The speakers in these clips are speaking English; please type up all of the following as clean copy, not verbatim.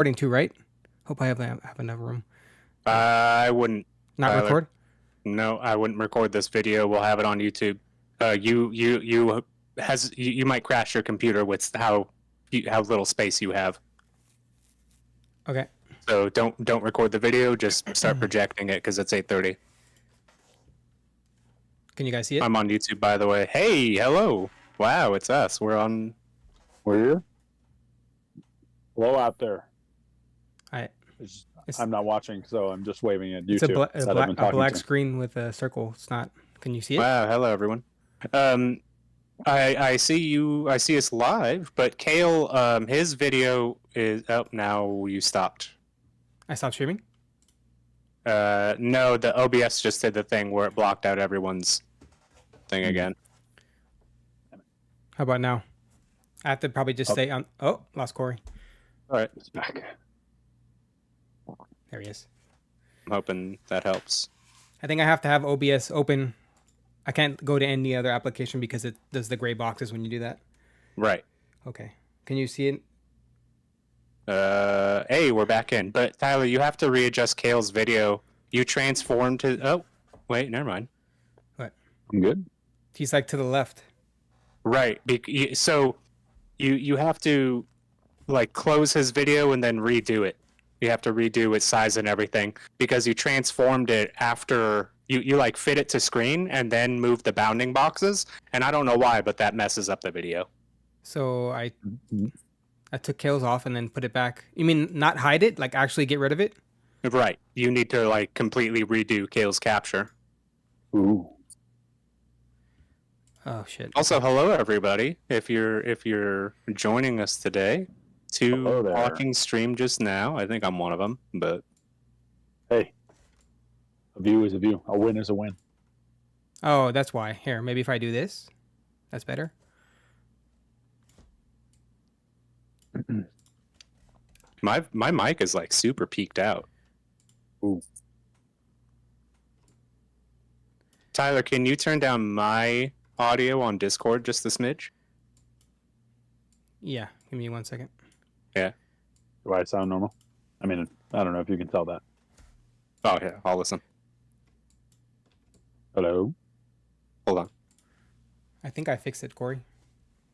recording too, right? Hope I have enough room. I wouldn't. Not Tyler. record? No, I wouldn't record this video. We'll have it on YouTube. You might crash your computer with how little space you have. Okay. So don't record the video. Just start projecting it because it's 8:30. Can you guys see it? I'm on YouTube, by the way. Hey, hello. Wow, it's us. We're here. Hello out there. It's, I'm not watching, so I'm just waving at it's YouTube. a black screen with a circle. It's not. Can you see it? Wow, hello everyone. I see you. I see us live, but Kale, his video is up now. You stopped. I stopped streaming. No, the OBS just did the thing where it blocked out everyone's thing again. How about now? I have to probably just stay on. Oh, lost Corey. All right, It's back. There he is. I'm hoping that helps. I think I have to have OBS open. I can't go to any other application because it does the gray boxes when you do that. Right. Okay. Can you see it? Hey, we're back in. But Tyler, you have to readjust Kale's video. You transformed to. Oh, wait, never mind. What? I'm good. He's like to the left. Right. So you have to like close his video and then redo it. You have to redo its size and everything because you transformed it after you like fit it to screen and then move the bounding boxes. And I don't know why, but that messes up the video. So I took Kale's off and then put it back. You mean not hide it? Like actually get rid of it? Right. You need to like completely redo Kale's capture. Ooh. Oh shit. Also, hello everybody. If you're joining us today, watching stream just now. I think I'm one of them, but hey, a view is a view. A win is a win. Oh, that's why. Here, maybe if I do this, that's better. my mic is like super peaked out. Ooh. Tyler, can you turn down my audio on Discord just a smidge? Yeah, give me 1 second. Yeah. Do I sound normal? I mean, I don't know if you can tell that. Oh yeah, I'll listen. Hello? Hold on. I think I fixed it, Corey.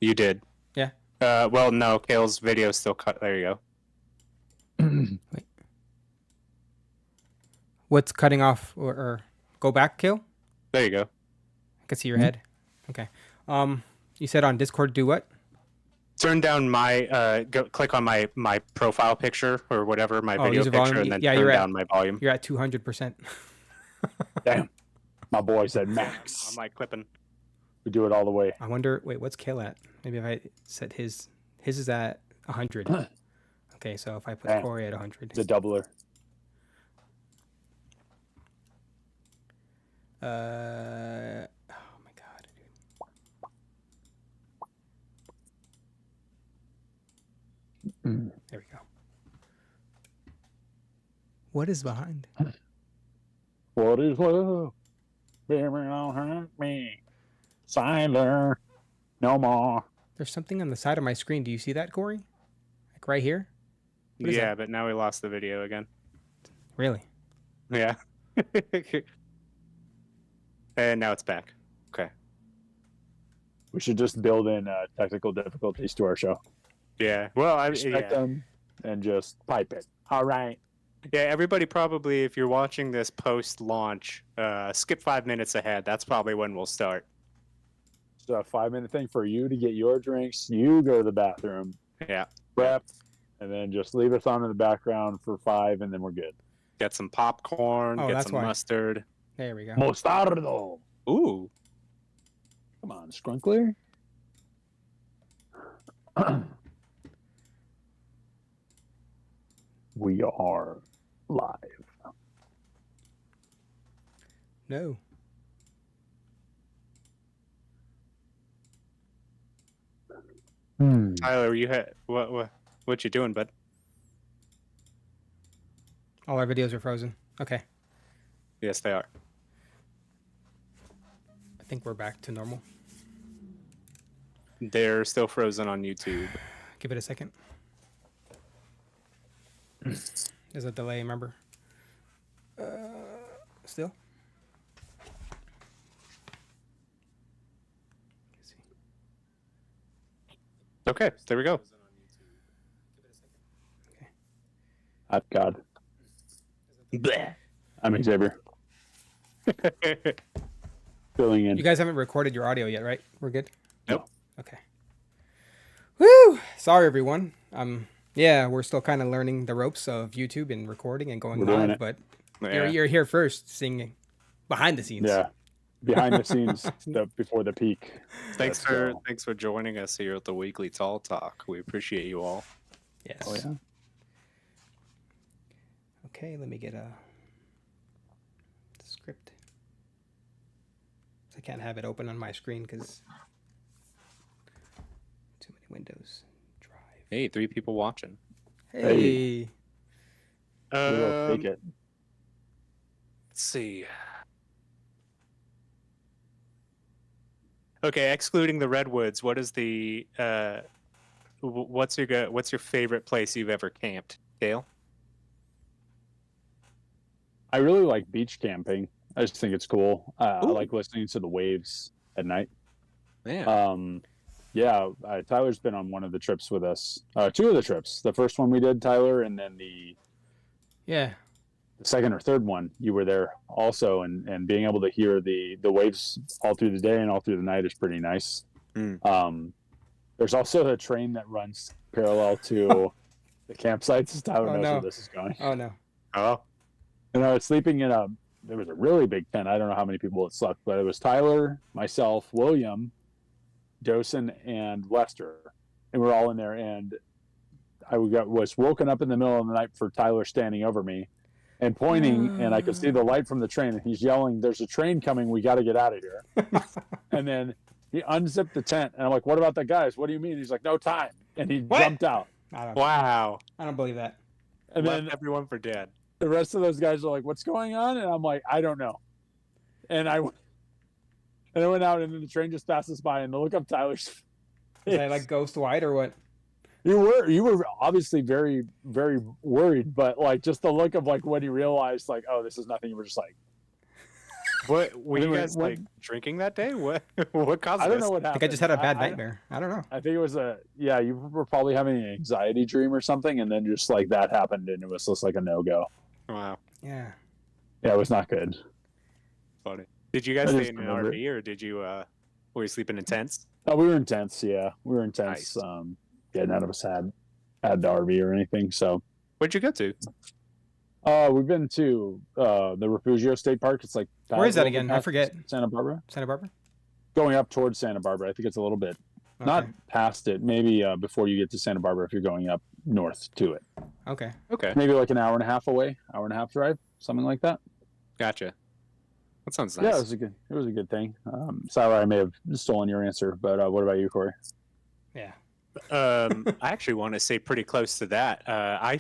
You did. Yeah. Well, no, Kale's video is still cut. There you go. Wait. What's cutting off or go back, Kale? There you go. I can see your head. Okay. You said on Discord do what? Turn down my click on my profile picture or whatever, my video picture, volume. and then Yeah, turn down my volume. You're at 200%. Damn. My boy said max. I'm like clipping. We do it all the way. I wonder, wait, what's Kale at? Maybe if I set his is at 100. Okay, so if I put Corey at 100. It's a doubler. Oh my god, dude. There we go. What is behind? What is love? Baby, don't hurt me. Silent. No more. There's something on the side of my screen. Do you see that, Corey? Like right here? Yeah, but now we lost the video again. Really? Yeah. And now it's back. Okay. We should just build in technical difficulties to our show. Yeah. Well, I Respect them and just pipe it. All right. Yeah, everybody probably, if you're watching this post-launch, skip 5 minutes ahead. That's probably when we'll start. So a 5-minute thing for you to get your drinks. You go to the bathroom. Yeah. Prep. And then just leave us on in the background for 5, and then we're good. Get some popcorn. Oh, get that's some mustard. There we go. Mostardo. Ooh. Come on, Skrunkler. We are live. No. Tyler, you had what you doing, bud? All our videos are frozen. Okay. Yes, they are. I think we're back to normal. They're still frozen on YouTube. Give it a second. There's a delay, remember? Still? Let's see. Okay, there we go. God. I'm Xavier. Filling in. You guys haven't recorded your audio yet, right? We're good? Nope. Okay. Woo! Sorry, everyone. Yeah, we're still kind of learning the ropes of YouTube and recording and going We're doing live, it. but Yeah. you're here first, seeing behind the scenes. Yeah. Behind the scenes, before the peak. Thanks for joining us here at the weekly Tall Talk. We appreciate you all. Yes. Oh yeah. Okay, let me get a script. I can't have it open on my screen because too many windows. Drive. Hey, 3 people watching. Hey. We'll take it. Let's see. Okay, excluding the redwoods, what is the what's your favorite place you've ever camped, Dale? I really like beach camping. I just think it's cool. I like listening to the waves at night. Yeah. Tyler's been on one of the trips with us. 2 of the trips. The first one we did, Tyler, and then the second or third one, you were there also, and being able to hear the waves all through the day and all through the night is pretty nice. There's also a train that runs parallel to the campsites. Tyler knows where this is going. Oh no. Oh. And I was sleeping in there was a really big tent. I don't know how many people it slept, but it was Tyler, myself, William, Dosen, and Lester. And we're all in there. And I was woken up in the middle of the night for Tyler standing over me and pointing, and I could see the light from the train. And he's yelling, "There's a train coming. We got to get out of here." And then he unzipped the tent. And I'm like, "What about the guys? What do you mean?" He's like, "No time." And he jumped out. Wow. I don't believe that. And Left then everyone for dead. the rest of those guys are like, "What's going on?" And I'm like, "I don't know." And I went out, and then the train just passes by, and the look of Tyler's face. Is that like ghost white or what? You were obviously very, very worried, but like just the look of like when you realized like, oh, this is nothing. You were just like, What were you guys like drinking that day? What caused I don't this? know what I happened. think I just had a bad nightmare. I don't know. I think it was you were probably having an anxiety dream or something, and then just like that happened, and it was just like a no-go. Wow. Yeah. Yeah, it was not good. Funny. Did you guys I stay just in an remember RV or did you were you sleeping in tents? Oh, we were in tents. Yeah, we were in tents. Nice. None of us had the RV or anything. So Where'd you go to? we've been to the Refugio State Park. It's like Where is that again? I forget. Santa Barbara. Santa Barbara? Going up towards Santa Barbara. I think it's a little bit not past it. Maybe before you get to Santa Barbara, if you're going up north to it. Okay. Okay. Maybe like an hour and a half away, hour and a half drive, something like that. Gotcha. That sounds nice. Yeah, it was a good thing. Sorry, I may have stolen your answer, but what about you, Corey? Yeah. I actually want to say pretty close to that. I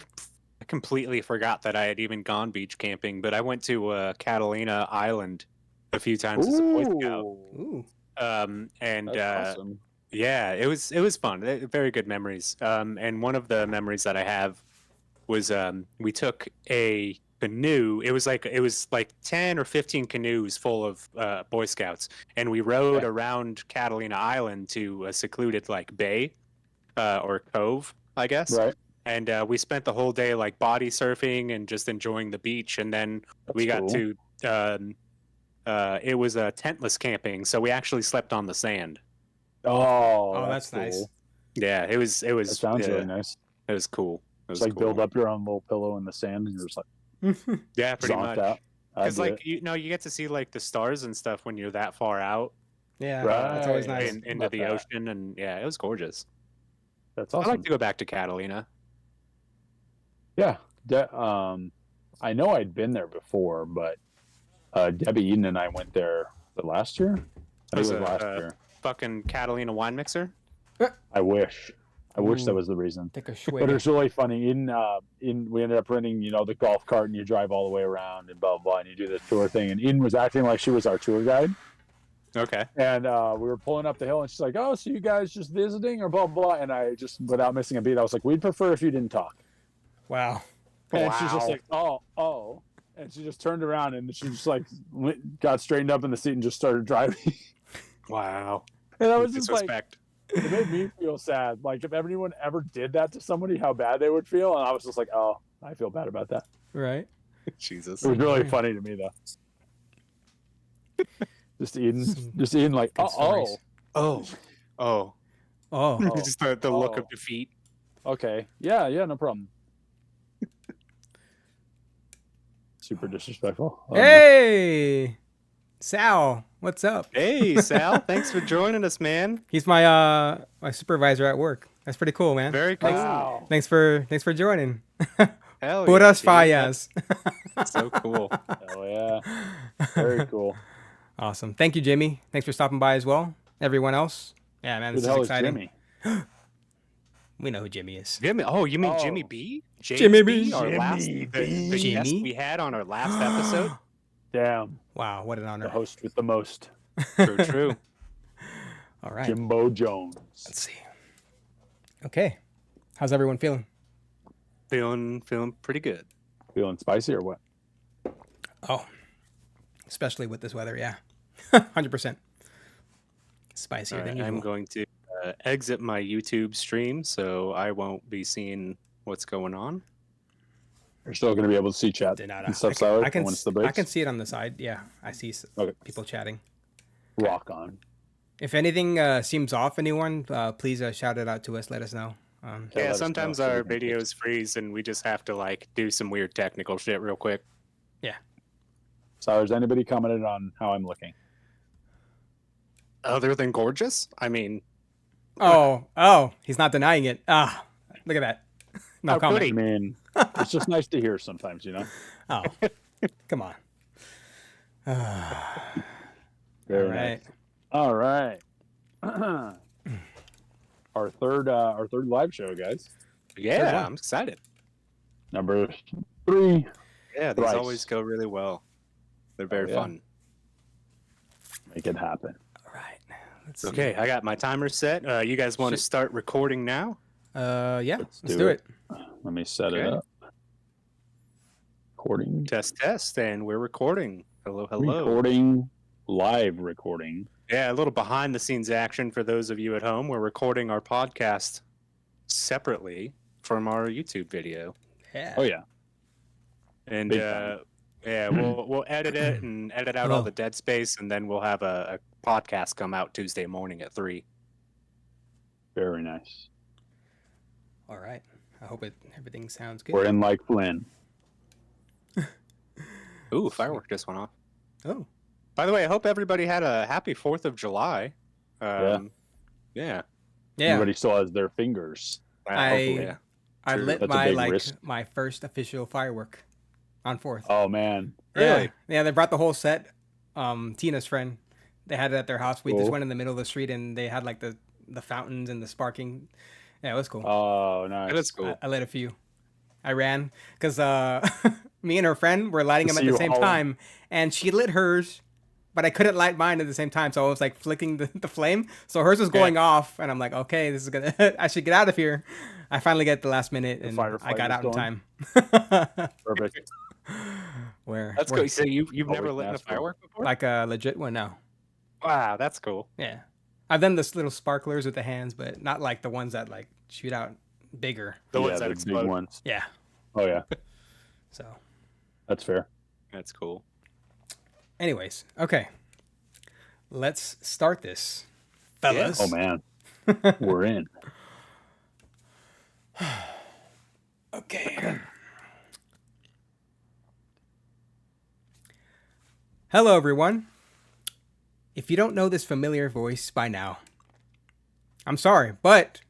completely forgot that I had even gone beach camping, but I went to Catalina Island a few times as a Boy Scout. Ooh. And That's awesome. yeah, it was fun. Very good memories. And one of the memories that I have was we took a canoe. It was like 10 or 15 canoes full of Boy Scouts, and we rowed around Catalina Island to a secluded like bay or cove, I guess. Right. And we spent the whole day like body surfing and just enjoying the beach. And then we got to it was tentless camping, so we actually slept on the sand. Oh, that's cool. nice. Yeah, it was. That sounds really nice. It was cool. It was It's like cool. build up your own little pillow in the sand, and you're just like Yeah, pretty zonked much. out. Because like you get to see like the stars and stuff when you're that far out Yeah. Right. That's always nice. into Love the that. ocean, and yeah, it was gorgeous. That's I'd awesome. like to go back to Catalina. Yeah, I know I'd been there before, but Debbie Eden and I went there last year. I think it was last year. Fucking Catalina wine mixer. I wish that Ooh. was the reason. Take a But swig. it's really funny. We ended up renting, the golf cart, and you drive all the way around and blah blah, blah, and you do this tour thing. And Eden was acting like she was our tour guide, Okay. and we were pulling up the hill, and she's like, "Oh, so you guys just visiting or blah blah?" And I just, without missing a beat, I was like, "We'd prefer if you didn't talk." Wow. And she's just Wow. like, oh. And she just turned around and she just like got straightened up in the seat and just started driving. Wow. And I was just like, Disrespect. it made me feel sad. Like if anyone ever did that to somebody, how bad they would feel. And I was just like, oh, I feel bad about that. Right. Jesus. It was really funny to me though. Just eating like, Good stories. Oh. Oh. Just the look Oh. of defeat. Okay. Yeah, no problem. Super disrespectful. Oh, no. Hey, Sal, what's up? Hey, Sal. Thanks for joining us, man. He's my my supervisor at work. That's pretty cool, man. Very cool. Wow. Thanks for joining. Hell Puras yeah, fallas. So cool. Oh yeah. Very cool. Awesome. Thank you, Jimmy. Thanks for stopping by as well. Everyone else. Yeah, man, Who this the is hell is exciting. Jimmy? We know who Jimmy is. Jimmy. Oh, you mean Oh. Jimmy B? James Jimmy B. Our last, Jimmy the guest Jimmy? we had on our last episode. Damn. Wow, what an The honor. host with the most. True. All right. Jimbo Jones. Let's see. Okay. How's everyone feeling? Feeling pretty good. Feeling spicy or what? Oh, especially with this weather, yeah. 100%. Spicier All than right, usual. I'm going to exit my YouTube stream, so I won't be seeing what's going on. You're still going to be able to see chat Did not, and stuff, Siler, I can, once the I breaks? can see it on the side. Yeah, I see Okay. people chatting. Rock on. If anything seems off, anyone, please shout it out to us. Let us know. Yeah, let Yeah, us sometimes know so we our can fix videos freeze and we just have to like do some weird technical shit real quick. So has anybody commented on how I'm looking? Other than gorgeous? I mean, Oh, he's not denying it. Ah, look at that. No How comment. could I he? mean, it's just nice to hear sometimes, you know? Oh, come on. Very All right. nice. All right. our third live show, guys. yeah, one. I'm excited. Number 3. Yeah, these Thrice. always go really well. They're very yeah. fun. Make it happen. All right. Let's see. Okay, I got my timer set. You guys want to start recording now? Yeah. Let's Let's do do it. it. Let me set it Okay. up. Recording. Test, and we're recording. Hello. Recording. Live recording. Yeah, a little behind the scenes action for those of you at home. We're recording our podcast separately from our YouTube video. Yeah. Oh, yeah. And Big time. yeah, we'll edit it and edit out all the dead space, and then we'll have a podcast come out Tuesday morning at 3. Very nice. All right. I hope everything sounds good. We're in like Flynn. Ooh, firework just went off. Oh. By the way, I hope everybody had a happy 4th of July. Yeah. Yeah. Everybody still has their fingers. I yeah. I True. lit That's a my big risk. my first official firework on 4th. Oh, man. Really? Yeah, they brought the whole set. Tina's friend, they had it at their house. We just Cool. went in the middle of the street and they had like the fountains and the sparking. Yeah, it was cool. Oh, nice. That's cool. I lit a few. I ran because me and her friend were lighting To them at see the you same all- time, and she lit hers, but I couldn't light mine at the same time. So I was like flicking the flame. So hers was going off, and I'm like, okay, this is gonna. I should get out of here. I finally get the last minute, and I firefight got was out in going. time. Perfect. That's cool. So you've never Always lit a ask for it. firework before? Like a legit one now. Wow, that's cool. Yeah, I've done this little sparklers with the hands, but not like the ones that like shoot out bigger. The yeah, ones that the explode. big ones. Yeah. Oh, yeah. So, That's fair. That's cool. anyways, okay, let's start this, fellas. Oh, man. We're in. Okay. Hello, everyone. If you don't know this familiar voice by now, I'm sorry, but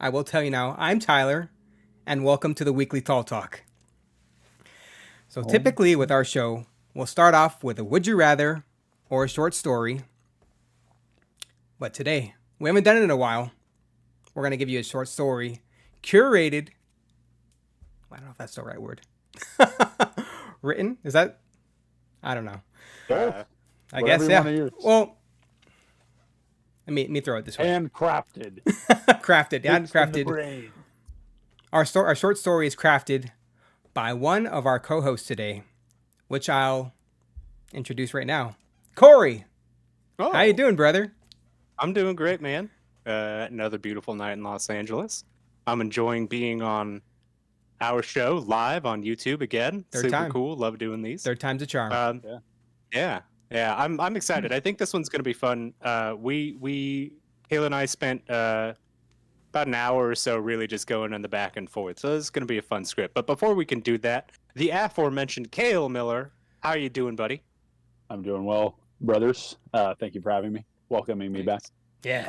I will tell you now. I'm Tyler, and welcome to the weekly Tall Talk. So typically with our show, we'll start off with a would you rather or a short story. But today, we haven't done it in a while. We're going to give you a short story curated. I don't know if that's the right word. Written? Is that? I don't know. Both. I Whatever guess, you yeah. wanna use. Well, let me throw it this way. Handcrafted. Crafted. Mixed in the Handcrafted. brain. Our short story is crafted by one of our co-hosts today, which I'll introduce right now. Corey, Oh, how you doing, brother? I'm doing great, man. Another beautiful night in Los Angeles. I'm enjoying being on our show live on YouTube again. Third Super time. cool. Love doing these. Third time's a charm. Yeah. I'm excited. I think this one's gonna be fun. Kayla and I spent about an hour or so really just going in the back and forth. So this is gonna be a fun script. But before we can do that, the aforementioned Kale Miller, how are you doing, buddy? I'm doing well, brothers. Thank you for having me, welcoming me back. Yes.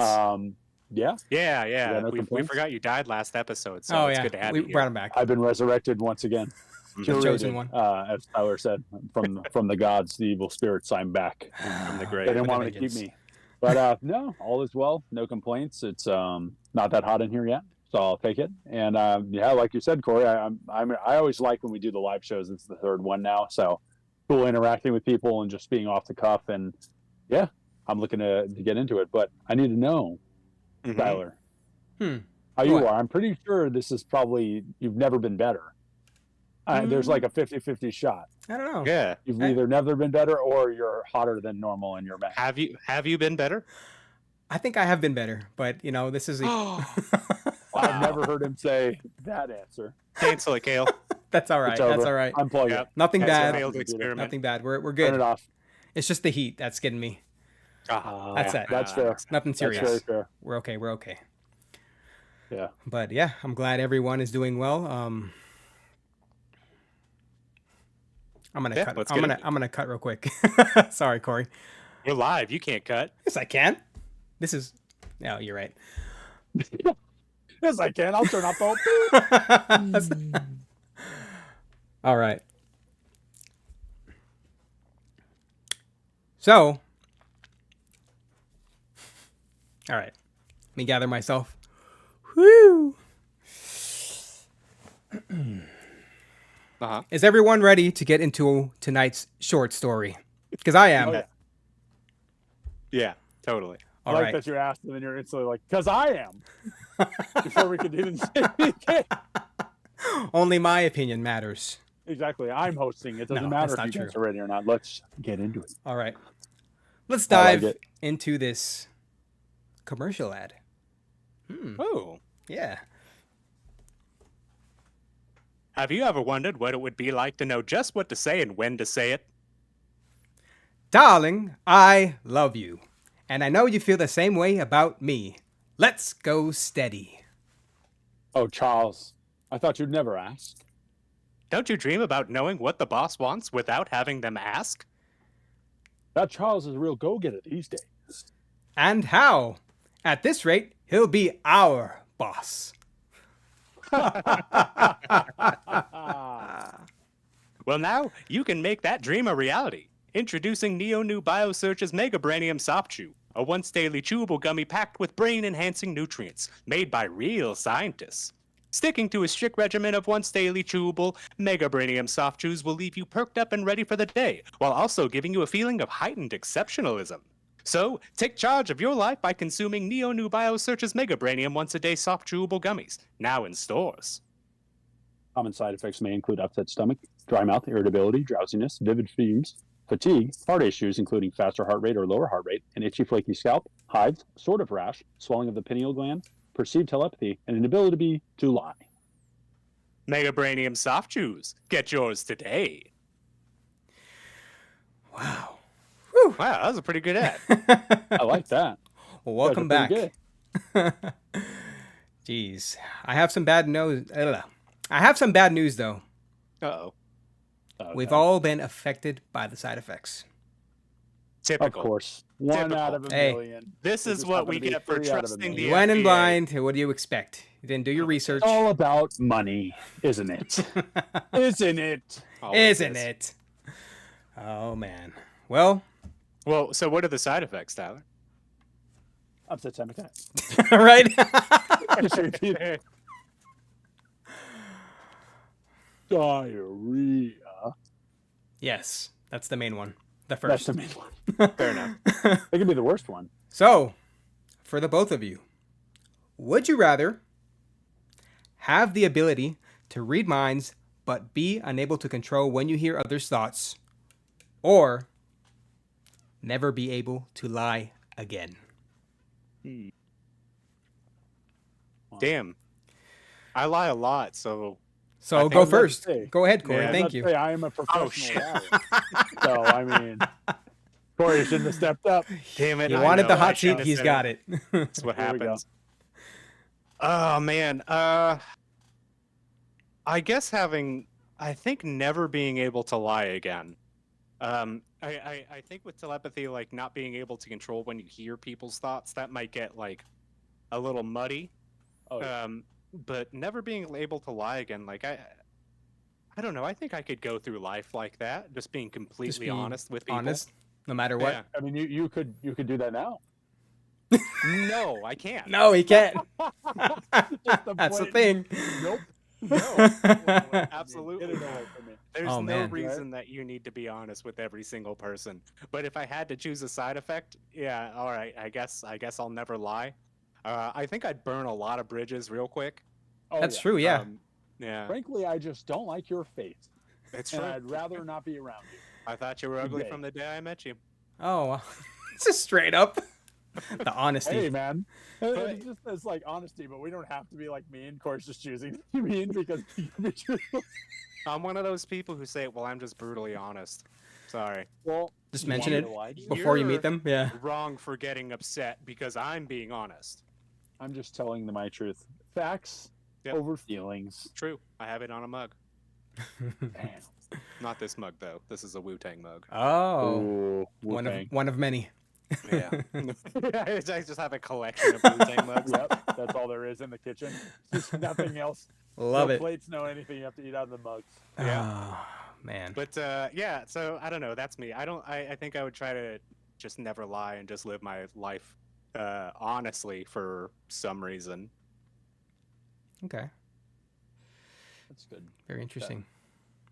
Yeah, Yeah. no We complaints? forgot you died last episode, so it's good to have we you. brought him back. I've been resurrected once again. The chosen one. As Tyler said, from the gods, the evil spirits. I'm back. From the They grave. didn't with a want to keep vengeance. me, but no, all is well. No complaints. It's not that hot in here yet, so I'll take it. And yeah, like you said, Corey, I always like when we do the live shows. It's the third one now, so cool interacting with people and just being off the cuff. And yeah, I'm looking to get into it. But I need to know, Mhm. Tyler, Hmm. how you What? are. I'm pretty sure this is probably you've never been better. There's like a 50-50 shot. I don't know. Yeah. You've I- either never been better or you're hotter than normal in your match. Have you been better? I think I have been better, but this is I've never heard him say that answer. Cancel it, Kale. that's all right. It's That's over. all right. Unplug Yep. it. Nothing That's a bad. failed experiment. Nothing bad. We're Turn good. it off. It's just the heat that's getting me. That's it. That's fair. Nothing That's very serious. fair. We're okay. We're okay. Yeah. But yeah, I'm glad everyone is doing well. I'm gonna Yeah, cut. let's I'm get gonna cut real quick. Sorry, Corey. You're live. You can't cut. Yes, I can. This is. No, you're right. Yes, I can. I'll turn off the All right. So. All right. Let me gather myself. Woo! Uh-huh. Is everyone ready to get into tonight's short story? Because I am. Oh, yeah. Yeah, totally. I All like right. that you're asked and then you're instantly like, because I am. Before we could even say anything. Only my opinion matters. Exactly. I'm hosting. It doesn't No, matter that's if you not guys true. are ready or not. Let's get into it. All right. Let's I like dive it. into this commercial ad. Oh. Yeah. Have you ever wondered what it would be like to know just what to say and when to say it? Darling, I love you. And I know you feel the same way about me. Let's go steady. Oh, Charles, I thought you'd never ask. Don't you dream about knowing what the boss wants without having them ask? That Charles is a real go-getter these days. And how? At this rate, he'll be our boss. Well, now you can make that dream a reality. Introducing Neo New BioSearch's Mega Branium Soft Chew, a once daily chewable gummy packed with brain enhancing nutrients, made by real scientists. Sticking to a strict regimen of once daily chewable, Mega Branium Soft Chews will leave you perked up and ready for the day, while also giving you a feeling of heightened exceptionalism. So, take charge of your life by consuming Neo New BioSearch's Mega Branium once a day soft chewable gummies, now in stores. Common side effects may include upset stomach, dry mouth, irritability, drowsiness, vivid fumes, fatigue, heart issues including faster heart rate or lower heart rate, an itchy flaky scalp, hives, sort of rash, swelling of the pineal gland, perceived telepathy, and an inability to lie. Mega Branium Soft Chews. Get yours today. Wow. Wow, that was a pretty good ad. I like that. Well, welcome Guys back. are pretty good. Jeez. I have some bad news. I have some bad news, though. Uh-oh. Okay. We've all been affected by the side effects. Of Typical. course. One Typical. out of a Hey. million. This This is is what not we gonna be get for 3 out of a trusting the You million. went in FDA. blind. What do you expect? You didn't do your research. It's all about money, isn't it? Isn't it? Always Isn't is. it? Oh, man. Well, Well, so what are the side effects, Tyler? Upset stomach attack. right? Just repeat it. Diarrhea. Yes, that's the main one. The That's first. the main one. Fair enough. It could be the worst one. So, for the both of you, would you rather have the ability to read minds but be unable to control when you hear others' thoughts, or never be able to lie again? Damn. I lie a lot, so So I go think- about to first. say- Go ahead, Corey. Yeah. Thank you. I am a professional shit. liar. So I mean, Corey shouldn't have stepped up. damn it. He I wanted know, the I hot seat. shouldn't have He's said got it. That's what Here we go. happens. Oh man. I guess I think never being able to lie again. I think with telepathy, like not being able to control when you hear people's thoughts, that might get like a little muddy. Oh, yeah. But never being able to lie again, like I don't know. I think I could go through life like that, just being completely being honest with people. Honest, no matter what. Yeah. I mean, you could do that now. No, I can't. No, he can't. Just a That's the blatant- thing. Nope. No, Get absolutely it away not. from me. There's Oh, no man. reason that you need to be honest with every single person. But if I had to choose a side effect, yeah, all right. I guess I'll never lie. I think I'd burn a lot of bridges real quick. Oh, That's yeah. true. Yeah. Yeah, Frankly, I just don't like your face, it's and true. I'd rather not be around you. I thought you were ugly day. from the day I met you. Oh, it's just straight up. The honesty. Hey, man. But- It's like honesty, but we don't have to be like mean. Corey's just choosing to be mean because he can be truthful. I'm one of those people who say, "Well, I'm just brutally honest." Sorry. Well, Just you mention want it me to lie to you? before you You're- meet them. Yeah. Wrong for getting upset because I'm being honest. I'm just telling them my truth. Facts Yep. over feelings. True. I have it on a mug. Man. Not this mug though. This is a Wu-Tang mug. Oh, Ooh, one of Wu-Tang. many. Yeah. I just have a collection of Wu-Tang mugs. Yep, that's all there is in the kitchen. Just nothing else. Love no it. plates, no anything. You have to eat out of the mugs. Yeah. Oh, man. But yeah, so I don't know. That's me. I think I would try to just never lie and just live my life honestly for some reason. Okay. That's good. Very interesting.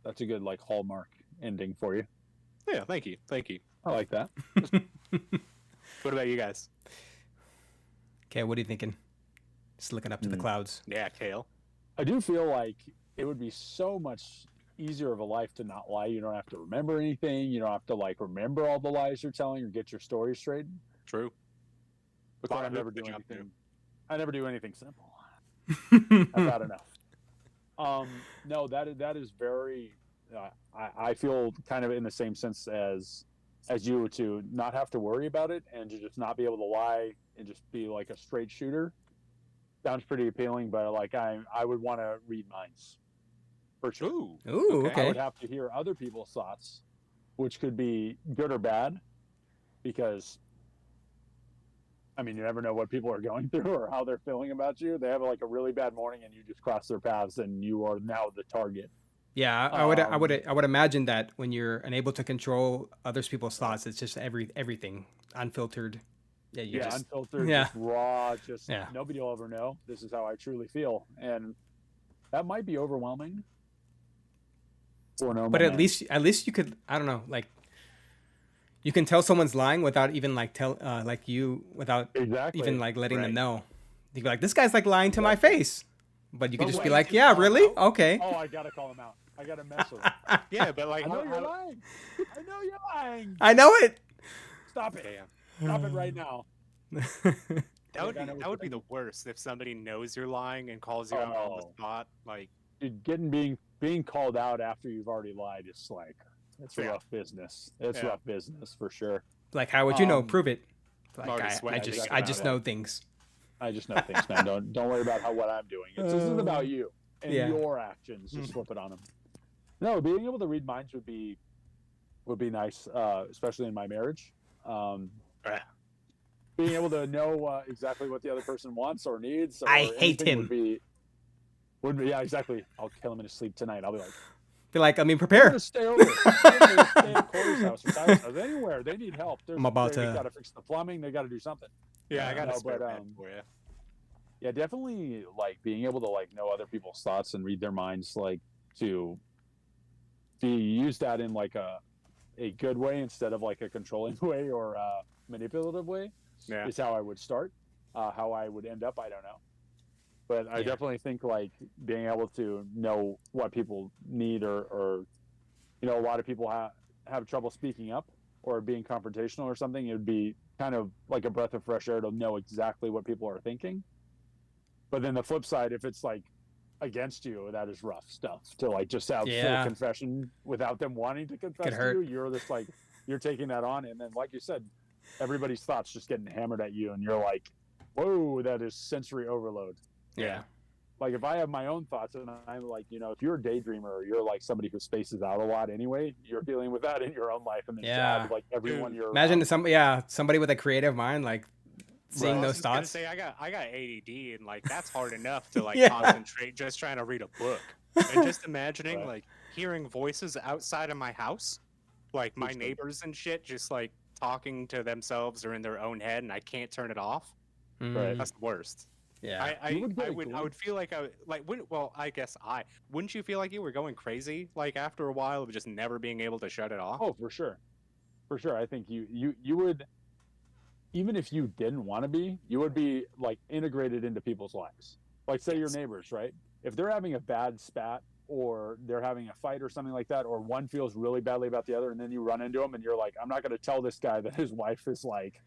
That's a good like hallmark ending for you. Yeah, thank you. Thank you. I like that. What about you guys? Okay, what are you thinking? Just looking up to the clouds. Yeah, Kale. I do feel like it would be so much easier of a life to not lie. You don't have to remember anything. You don't have to like remember all the lies you're telling or get your story straight. True. But Lot then I of never hoops do to jump anything. I never do anything simple. I've had enough. No, that is very. I feel kind of in the same sense as you, to not have to worry about it and to just not be able to lie and just be like a straight shooter. Sounds pretty appealing, but like I would want to read minds for sure. Ooh. Ooh, Okay. I okay. would have to hear other people's thoughts, which could be good or bad, because I mean, you never know what people are going through or how they're feeling about you. They have like a really bad morning and you just cross their paths and you are now the target. Yeah, I would imagine that when you're unable to control others people's thoughts, it's just everything unfiltered. Yeah, you just Unfiltered, yeah. just raw, just Yeah. nobody will ever know. This is how I truly feel. And that might be overwhelming. For a normal But at man. least you could, I don't know, like you can tell someone's lying without even like without Exactly. even like letting them Right. know. You'd be like, this guy's like lying to my face. But you could But just when be you like, can yeah, call him really? out- Okay. Oh, I gotta call him out. I gotta mess with him. Yeah, but like I know how, you're lying. I know you're lying. I know it. Stop it. Damn. Stop it right now. That would I be know what that would be you're the worst if somebody knows you're lying and calls you out on the Oh. spot. Like, Dude, being called out after you've already lied is like it's Yeah. rough business. It's Yeah. rough business for sure. Like, how would you know? Um, Prove it. Like, already I sweating just thinking I about just it. know things. I just know things, man. Don't worry about what I'm doing. This is about you and Yeah. your actions. Just flip it on them. No, being able to read minds would be nice, especially in my marriage. Ah. Being able to know exactly what the other person wants or needs. Or I hate anything him. Would be, yeah, exactly. I'll kill him in his sleep tonight. I'll be like, Be like, I mean, I'm prepare. gonna stay over. I'm gonna stay at Corey's house or Tyler's house. Anywhere they need help. There's I'm about they to- gotta fix the plumbing. They gotta do something. yeah, I got No, a spare but, bed for you. Yeah, definitely. Like being able to like know other people's thoughts and read their minds, like to use that in like a good way instead of like a controlling way or a manipulative way Yeah. is how I would start. How I would end up, I don't know. But I Yeah. definitely think like being able to know what people need, or a lot of people have trouble speaking up or being confrontational or something. It would be kind of like a breath of fresh air to know exactly what people are thinking. But then the flip side, if it's like against you, that is rough stuff to like just have full Yeah. confession without them wanting to confess to hurt. you. You're just like, you're taking that on. And then, like you said, everybody's thoughts just getting hammered at you. And you're like, whoa, that is sensory overload. Yeah. Like if I have my own thoughts and I'm like, if you're a daydreamer or you're like somebody who spaces out a lot anyway, you're dealing with that in your own life. And then to Yeah. have like everyone you're Imagine around. somebody with a creative mind, like seeing Well, I was those just gonna thoughts. say I got ADD, and like that's hard enough to like Yeah. concentrate just trying to read a book. And just imagining Right. like hearing voices outside of my house, like my Which- neighbors and shit, just like talking to themselves or in their own head, and I can't turn it off. Mm, That's the worst. yeah. You would get I a would glimpse. feel like I guess wouldn't you feel like you were going crazy like after a while of just never being able to shut it off? Oh, for sure. For sure. I think you would, even if you didn't want to be, you would be like integrated into people's lives. Like say your neighbors, right? If they're having a bad spat or they're having a fight or something like that, or one feels really badly about the other, and then you run into them and you're like, I'm not going to tell this guy that his wife is like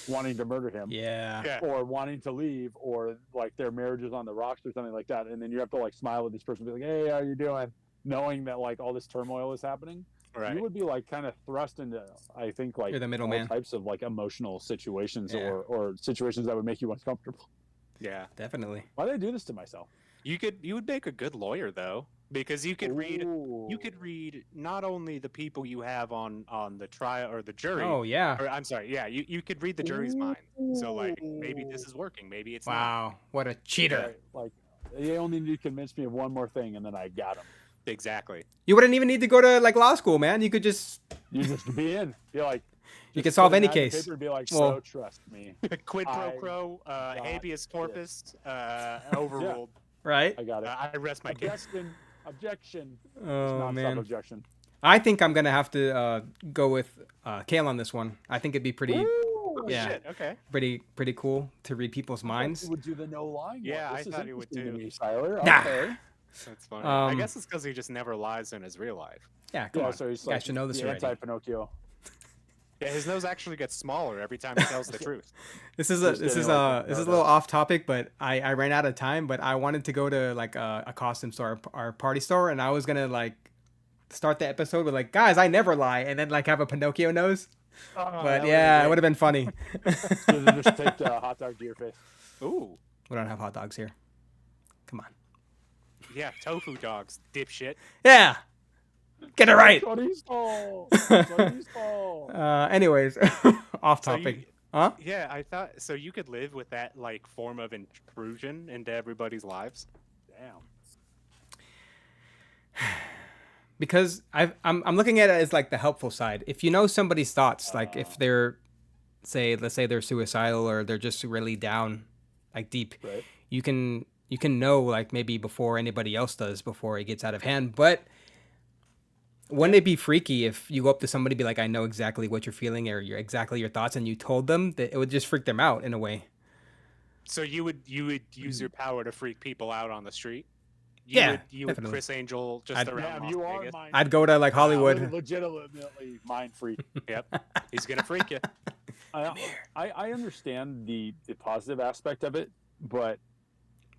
wanting to murder him. Yeah. Yeah. Or wanting to leave, or like their marriage is on the rocks or something like that, and then you have to like smile at this person and be like, hey, how you doing, knowing that like all this turmoil is happening. Right. You would be like kind of thrust into, I think, like You're the all middleman. types of like emotional situations, Yeah. or situations that would make you uncomfortable. Yeah. Definitely. Why did I do this to myself? You would make a good lawyer though, because you could read not only the people you have on the trial or the jury. Oh yeah. Or I'm sorry, yeah, you could read the jury's mind. So like maybe this is working, maybe it's not. Wow. What a cheater. Right, like they only need to convince me of one more thing, and then I got them. Exactly. You wouldn't even need to go to like law school, man. You could just You just be in, be like, You just could solve put an any ad in the case. paper and be like, Well- so trust me, Quid pro I quo, got habeas corpus, overruled. right. I got it. I rest my case. Objection. Oh Non-stop man. objection. I think I'm gonna have to go with Kale on this one. I think it'd be pretty Oh, Yeah. shit, okay. pretty cool to read people's minds. You would do the no lying. Yeah, one. I This is thought you would interesting to too. me, Tyler. Nah. Okay. That's funny. I Um, guess it's because he just never lies in his real life. Yeah, come Yeah, on. so he's You guys like should know this the already. anti-Pinocchio. Yeah, his nose actually gets smaller every time he tells the truth. This is Just getting, like, a little off topic, but I ran out of time. But I wanted to go to like a costume store, our party store, and I was gonna like start the episode with like, guys, I never lie, and then like have a Pinocchio nose. But yeah, it would have been funny. Just take the hot dog to your face. Ooh. We don't have hot dogs here. Come on. Yeah, tofu dogs, dipshit. Yeah, get it right. Chorizo. Anyways, off So you- topic. Huh? Yeah, I thought so. You could live with that like form of intrusion into everybody's lives. Damn. Because I'm looking at it as like the helpful side. If you know somebody's thoughts, like if they're let's say they're suicidal or they're just really down, like deep, Right. you can know like maybe before anybody else does, before it gets out of hand. But wouldn't it be freaky if you go up to somebody and be like, I know exactly what you're feeling or exactly your thoughts, and you told them that? It would just freak them out in a way. So you would use your power to freak people out on the street. Yeah, you would definitely. Chris Angel just I'd- around Damn, Las you are Vegas. mind. I'd go to like Hollywood. Legitimately mind freak. Yep, he's gonna freak you. I understand the positive aspect of it, but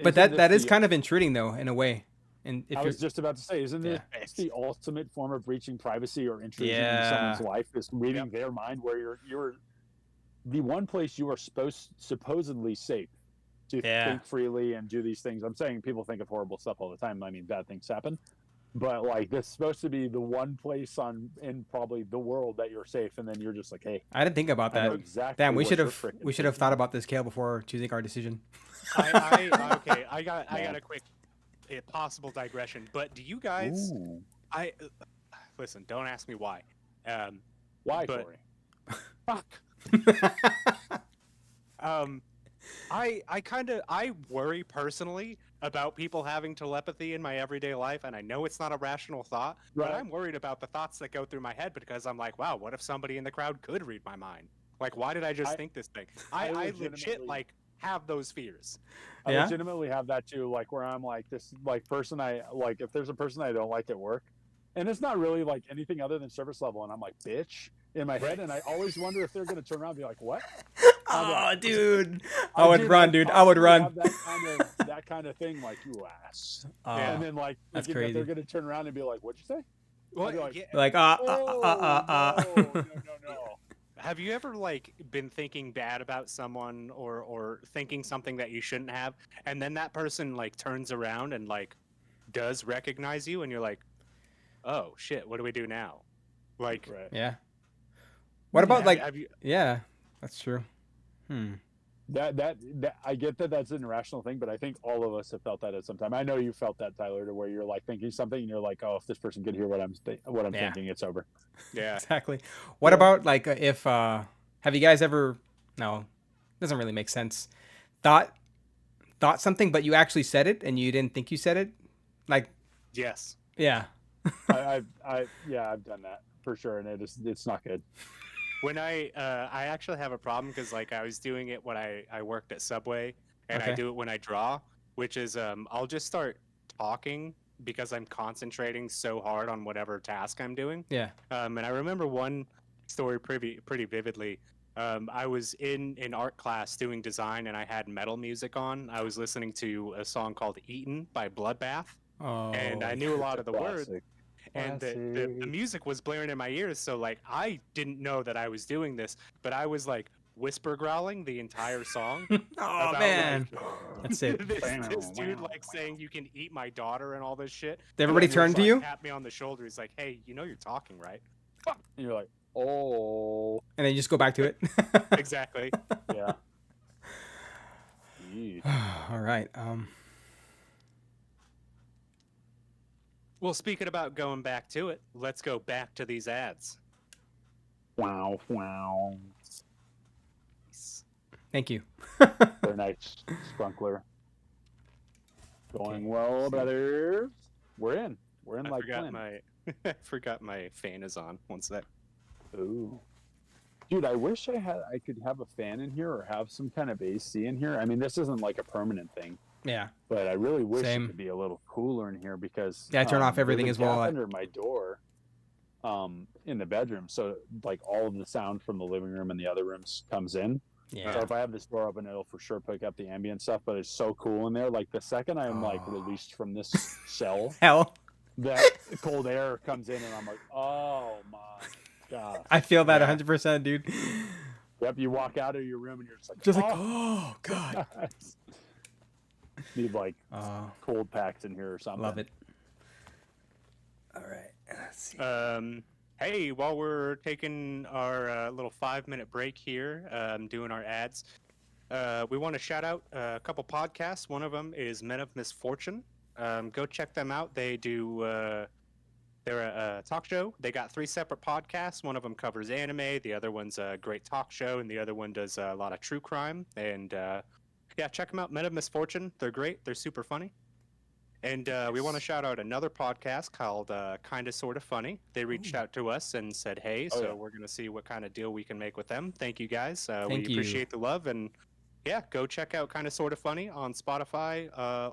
That is kind of intruding though, in a way. And if I you're was just about to say, isn't Yeah. this the ultimate form of breaching privacy or intrusion Yeah. in someone's life? Is reading their mind, where you're the one place you are supposedly safe to Yeah. think freely and do these things. I'm saying people think of horrible stuff all the time. I mean, bad things happen, but like this is supposed to be the one place in probably the world that you're safe, and then you're just like, hey, I didn't think about I know that. exactly. Damn, we what should you're have frickin' we should have thinking. thought about this, Kale, before choosing our decision. I got a quick possible digression. But do you guys? Ooh. Listen. Don't ask me why. Why, but- Corey? Fuck. I worry personally about people having telepathy in my everyday life, and I know it's not a rational thought, but Right. I'm worried about the thoughts that go through my head because I'm like, wow, what if somebody in the crowd could read my mind? Like, why did I just I- think this thing? I I legit legitimately- like have those fears. I Yeah? legitimately have that too, like where I'm like this like person I like if there's a person I don't like at work, and it's not really like anything other than service level, and I'm like, bitch in my head, and I always wonder if they're gonna turn around and be like, what? I'll be Oh, like, dude. I would run, dude. I would constantly run. have that kind of thing, like you ass. Yeah. And then like that's thinking that they're crazy. gonna turn around and be like, what'd you say? Well, I'd be like, yeah, Like, oh no. have you ever like been thinking bad about someone or thinking something that you shouldn't have, and then that person like turns around and like does recognize you, and you're like, oh shit, what do we do now? Like, Right. Yeah. What about, like, have you? yeah, that's true. That I get that that's an irrational thing, but I think all of us have felt that at some time. I know you felt that, Tyler, to where you're like thinking something and you're like, oh, if this person could hear what I'm Yeah. thinking, it's over. Yeah. Exactly. What about, like, if, have you guys ever, no, doesn't really make sense, thought something, but you actually said it and you didn't think you said it? Like, Yes. yeah. I've done that for sure, and it's not good. When I actually have a problem because like I was doing it when I worked at Subway, and Okay. I do it when I draw, which is I'll just start talking because I'm concentrating so hard on whatever task I'm doing. Yeah. And I remember one story pretty vividly. I was in art class doing design, and I had metal music on. I was listening to a song called "Eaten" by Bloodbath, Oh. and I knew a lot of the words. Classic. And the music was blaring in my ears, so like I didn't know that I was doing this, but I was like whisper growling the entire song. Oh, about, man. like, That's it. this dude like saying you can eat my daughter and all this shit. Did everybody And then turn just, to like, you? Tap me on the shoulder. He's like, "Hey, you know you're talking, right?" And you're like, oh, And then you just go back to it. Exactly. yeah. Yeesh. All right. Well, speaking about going back to it, let's go back to these ads. Wow. Thank you. Very nice, Sprunkler. Going well, brothers. We're in I like forgot Flynn. my I forgot my fan is on. One sec. Ooh. Dude, I wish I could have a fan in here or have some kind of AC in here. I mean, this isn't like a permanent thing, Yeah. but I really wish Same. it could be a little cooler in here because Yeah, I turn off everything there's as well. a gap under my door, in the bedroom, so like all of the sound from the living room and the other rooms comes in. Yeah. So if I have this door open, it'll for sure pick up the ambient stuff. But it's so cool in there. Like the second I'm like Oh. released from this cell, Hell, that cold air comes in, and I'm like, oh my god. I feel that Yeah. 100%, dude. Yep, you walk out of your room and you're just like, Just like, oh, oh, God. need like Oh, cold packs in here or something. love it. All right. Let's see. Hey, while we're taking our little 5-minute break here, doing our ads, we want to shout out a couple podcasts. One of them is Men of Misfortune. Go check them out. They do. They're a talk show. They got 3 separate podcasts. One of them covers anime. The other one's a great talk show, and the other one does a lot of true crime. And yeah, check them out. Men of Misfortune. They're great. They're super funny. And we want to shout out another podcast called Kinda Sorta Funny. They reached out to us and said, hey, Oh, so yeah. we're going to see what kind of deal we can make with them. Thank you, guys. We Thank you. appreciate the love. And yeah, go check out Kinda Sorta Funny on Spotify,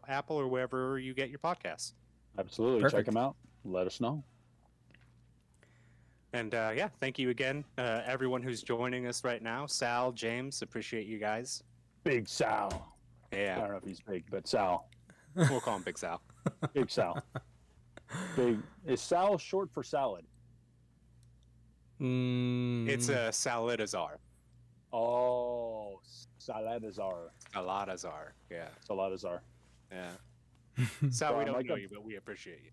Apple, or wherever you get your podcasts. Absolutely. Perfect. Check them out. Let us know. And yeah, thank you again, everyone who's joining us right now. Sal, James, appreciate you guys. Big Sal. I Yeah, don't know if he's big, but Sal. we'll call him Big Sal. Big Sal. Big. Is Sal short for salad? It's a Salidazar. Oh, Saladazar. Saladazar. Yeah, Saladazar. yeah. Sal, Well, we I'm don't like know a- you, but we appreciate you.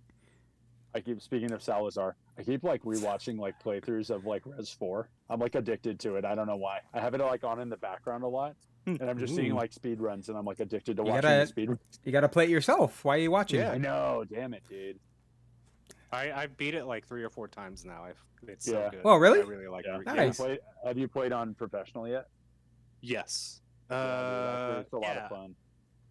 I keep speaking of Salazar. I keep like rewatching like playthroughs of like Res 4. I'm like addicted to it. I don't know why. I have it like on in the background a lot, and I'm just seeing Ooh. like speed runs, and I'm like addicted to You watching gotta- the speed. You got to play it yourself. Why are you watching? Yeah. I know. Damn it, dude. I've beat it like 3 or 4 times now. It's Yeah. so good. Oh, really? I really like Yeah. it. Nice. Have you played on professional yet? Yes. Yeah, dude, it's a lot yeah. of fun.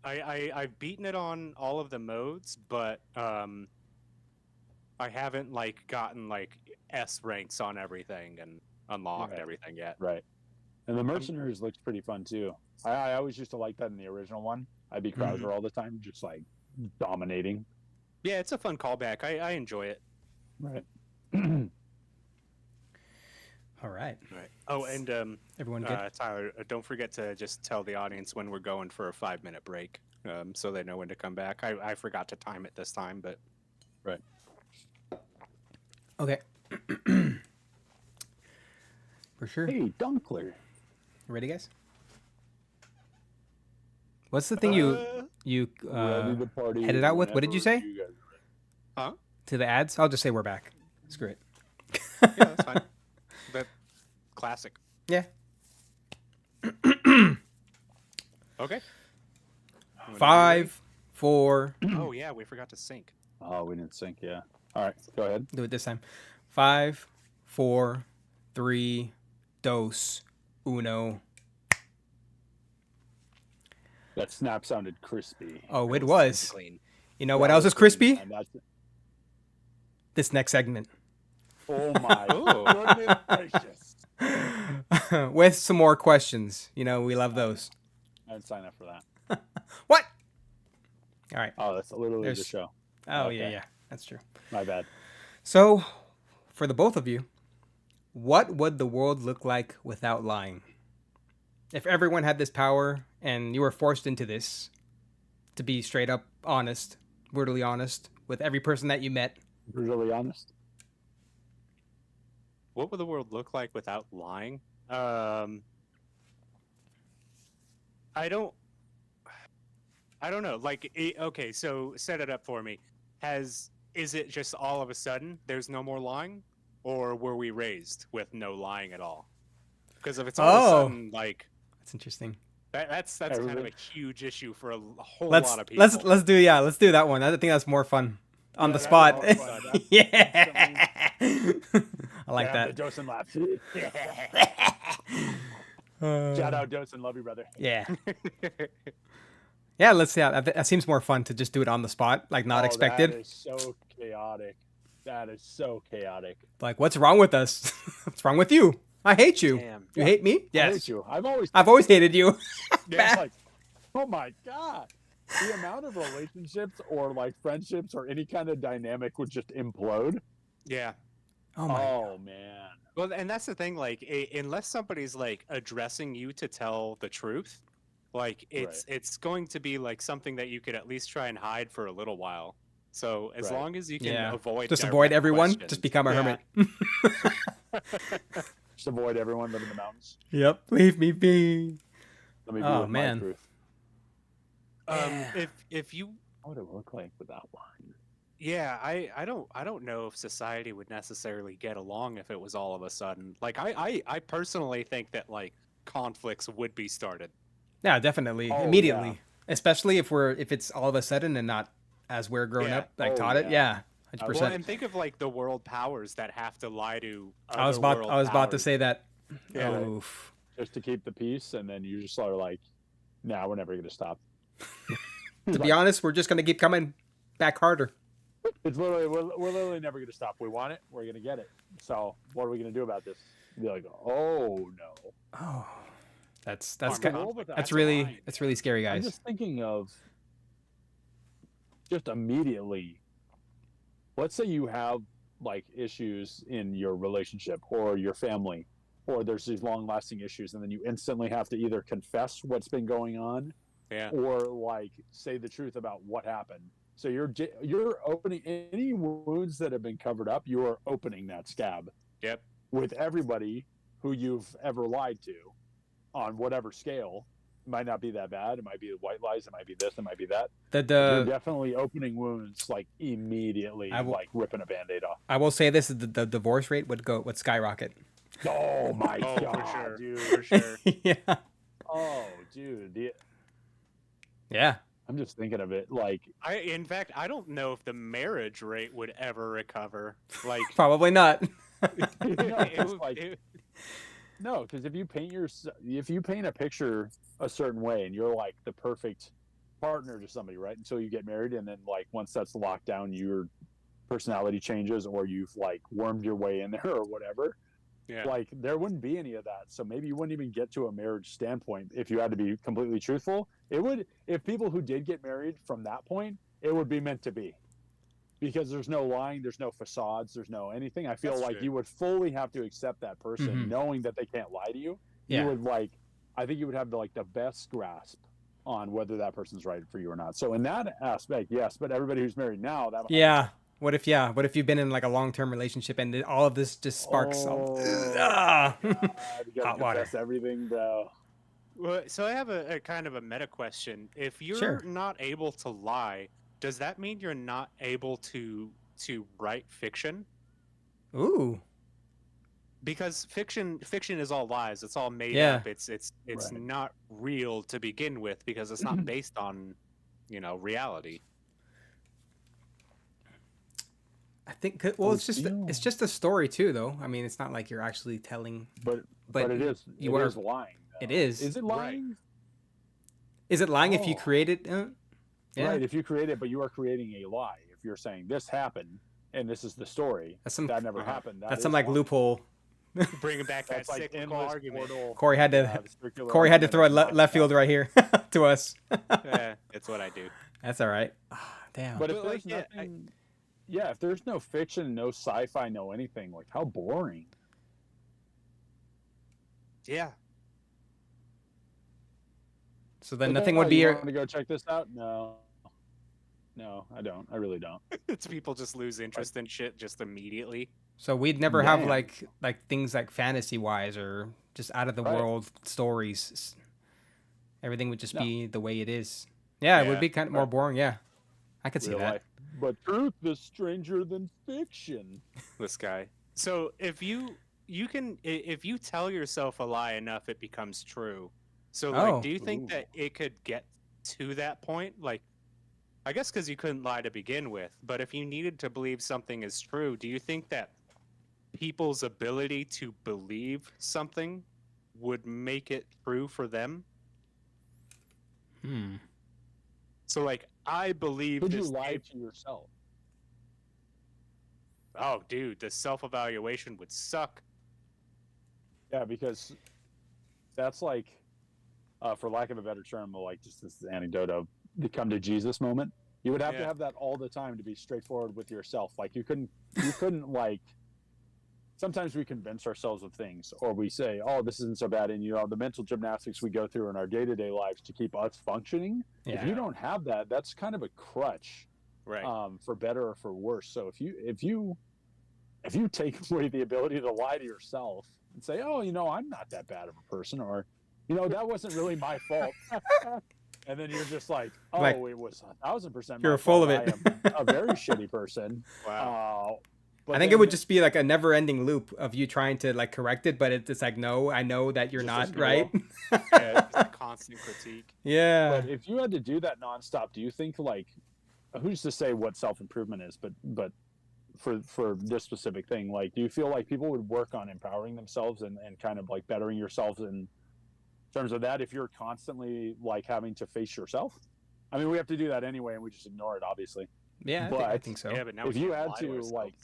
I've beaten it on all of the modes, but I haven't like gotten like S ranks on everything and unlocked Right. everything yet. Right. And the Mercenaries looks pretty fun too. I always used to like that in the original one. I'd be Krauser all the time, just like dominating. Yeah, it's a fun callback. I enjoy it. Right. All right. Right. Oh, and Everyone good? Tyler, don't forget to just tell the audience when we're going for a 5-minute break, so they know when to come back. I forgot to time it this time, but Right. Okay. For sure. Hey, Dunkler. Ready, guys? What's the thing you Ready to party headed out with? What did you whenever say? you guys are ready. huh? To the ads? I'll just say we're back. Screw it. Yeah, that's fine. That classic. Yeah. Okay. 5, 4. Oh yeah, we forgot to sync. Oh, we didn't sync. Yeah. All right. Go ahead. Do it this time. 5, 4, 3, dos, uno. That snap sounded crispy. Oh, it was. Clean. You know what That else was is crispy? clean, man. This next segment. Oh my Oh. goodness gracious! With some more questions. You know, we love those. I'd sign up for that. What? All right. Oh, that's literally the There's- show. Oh, Okay. yeah. That's true. My bad. So, for the both of you, what would the world look like without lying? If everyone had this power and you were forced into this to be straight up honest, brutally honest with every person that you met. Brutally honest. What would the world look like without lying? I don't know. Like, okay, so set it up for me. Is it just all of a sudden there's no more lying, or were we raised with no lying at all? Because if it's all of a sudden, like, That's interesting. that's kind of a Everybody- huge issue for a whole Let's lot of people. let's do that one. I think that's more fun on Yeah, the that's spot. more fun. That's Yeah. I like Yeah, that. the Dosen laugh. Uh, Shout out Dosen, love you, brother. Yeah. Yeah, let's see. That seems more fun to just do it on the spot, like not Oh, expected. That is so chaotic. That is so chaotic. Like, what's wrong with us? What's wrong with you? I hate you. Damn. You hate me? I Yes. hate you. I've always hated you. it's like, oh my god, the amount of relationships or like friendships or any kind of dynamic would just implode. Yeah. Oh my. Oh man. Well, and that's the thing. Like, unless somebody's like addressing you to tell the truth, like it's going to be like something that you could at least try and hide for a little while. So as Right. long as you can Yeah. avoid Just direct avoid everyone. questions. Just become a Yeah. hermit. Just avoid everyone, live in the mountains. Yep. Leave me be. Let me be Oh, with man. my truth. If you What would it look like without lying? Yeah, I don't know if society would necessarily get along if it was all of a sudden. Like I personally think that like conflicts would be started. Yeah, definitely. Oh, Immediately. yeah. Especially if it's all of a sudden and not as we're growing Yeah. up, like Oh, taught it. yeah. Yeah. Well, 100%. and think of like the world powers that have to lie to I was other about world to powers. say that. Yeah. Oof. Just to keep the peace, and then you just are like, "Nah, we're never gonna stop." To be honest, we're just gonna keep coming back harder. It's literally we're literally never gonna stop. We want it, we're gonna get it. So what are we gonna do about this? Be like, oh no. Oh, that's Armed good. conflict, That's That's really lying. it's really scary, I'm guys. just thinking of just immediately. Let's say you have like issues in your relationship or your family, or there's these long-lasting issues, and then you instantly have to either confess what's been going on, Yeah. or like say the truth about what happened. So you're opening any wounds that have been covered up. You are opening that scab Yep. with everybody who you've ever lied to, on whatever scale. It might not be that bad. It might be white lies. It might be this. It might be that. You're The definitely opening wounds like immediately, like ripping a band-aid off. I will say this: the divorce rate would skyrocket. Oh my Oh, god, for sure. dude! For sure. Yeah. Oh, dude! Yeah. I'm just thinking of it like In fact, I don't know if the marriage rate would ever recover. Like, Probably not. no, it it's would- like it- no, because if you paint a picture a certain way and you're like the perfect partner to somebody, right? Until you get married, and then like once that's locked down, your personality changes, or you've like wormed your way in there or whatever. Yeah. Like there wouldn't be any of that. So maybe you wouldn't even get to a marriage standpoint if you had to be completely truthful. It would, if people who did get married from that point, it would be meant to be. Because there's no lying, there's no facades, there's no anything. I feel That's like true. you would fully have to accept that person, Mhm. knowing that they can't lie to you. You Yeah. would like, I think you would have the best grasp on whether that person's right for you or not. So in that aspect, yes. But everybody who's married now, that Yeah. What if you've been in like a long-term relationship and all of this just sparks oh, God, you gotta hot water. confess everything, bro. Well, so I have a kind of a meta question. If you're Sure. not able to lie, does that mean you're not able to write fiction? Ooh. Because fiction is all lies. It's all made Yeah. up. It's Right. not real to begin with because it's not based on, reality. I think well, it's just a story too, though. I mean, it's not like you're actually telling. But But it is you are. is lying. It though. is. Is it lying? Is it lying if you Oh. create it? Yeah. Right. If you create it, but you are creating a lie. If you're saying this happened and this is the story, That's some. that never happened. That's some like lying. loophole. Bringing back that That's like cyclical endless argument. portal. Corey had to. Yeah, the circular Corey had to argument throw a of not left field telling. right here to us. Yeah, that's what I do. That's all right. Damn. But if But, there's like, nothing, if there's no fiction, no sci-fi, no anything, like how boring. Yeah. So then But nothing oh, would be you your. want to go check this out? No, I don't. I really don't. It's people just lose interest in shit just immediately. So we'd never have Man. like things like fantasy wise or just out of the Right. world stories. Everything would just No. be the way it is. Yeah, it would Yeah, be kind of more right. boring. Yeah, I could see Real that. life. But truth is stranger than fiction. This guy. So if you tell yourself a lie enough, it becomes true. So like, Oh. do you think Ooh. that it could get to that point? Like, I guess because you couldn't lie to begin with. But if you needed to believe something is true, do you think that people's ability to believe something would make it true for them? Hmm. So like, I believe Could you this. lie to yourself? Oh, dude, the self-evaluation would suck. Yeah, because that's like, for lack of a better term, like just this anecdote of the come to Jesus moment. You would have to Yeah. have that all the time to be straightforward with yourself. Like you couldn't like. Sometimes we convince ourselves of things, or we say, "Oh, this isn't so bad," and the mental gymnastics we go through in our day-to-day lives to keep us functioning. If Yeah. you don't have that, that's kind of a crutch, Right. for better or for worse. So if you take away the ability to lie to yourself and say, "Oh, I'm not that bad of a person," or that wasn't really my fault. And then you're just like, "Oh, Like, it was 1,000% you're my full fault. of it. I am a very shitty person." Wow. But I think then it would just be like a never-ending loop of you trying to like correct it, but it's like, no, I know that you're Just not as right. Yeah, just a constant critique. Yeah. But if you had to do that nonstop, do you think like, who's to say what self-improvement is? But for this specific thing, like, do you feel like people would work on empowering themselves and kind of like bettering yourselves in terms of that if you're constantly like having to face yourself? I mean, we have to do that anyway, and we just ignore it, obviously. Yeah, I But think so. Yeah, but now if we you can't had lie to ourselves. like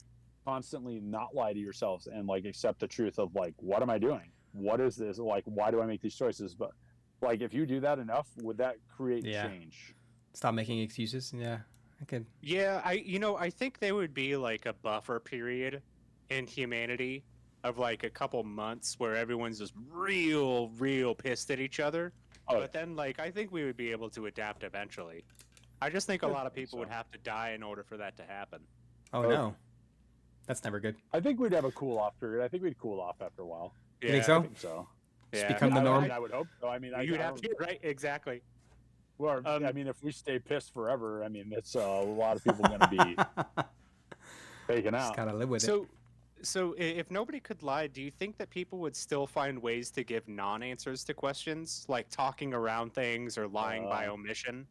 constantly not lie to yourselves and like accept the truth of like, what am I doing? What is this? Like, why do I make these choices? But like, if you do that enough, would that create Yeah. change? Stop making excuses. Yeah, I could. Yeah, I think there would be like a buffer period in humanity of like a couple months where everyone's just real pissed at each other. Oh, But then like I think we would be able to adapt eventually. I just think a I lot of think people would so. have to die in order for that to happen. Oh Oh. no, that's never good. I think we'd have a cool off period. I think we'd cool off after a while. You think Yeah, so? I think so. Just Yeah. become the norm. I would hope so. I mean, You'd have to, right? Exactly. Well, Um, I mean, if we stay pissed forever, I mean, it's a lot of people going to be taken Just out. gotta live with it. So if nobody could lie, do you think that people would still find ways to give non-answers to questions, like talking around things or lying by omission?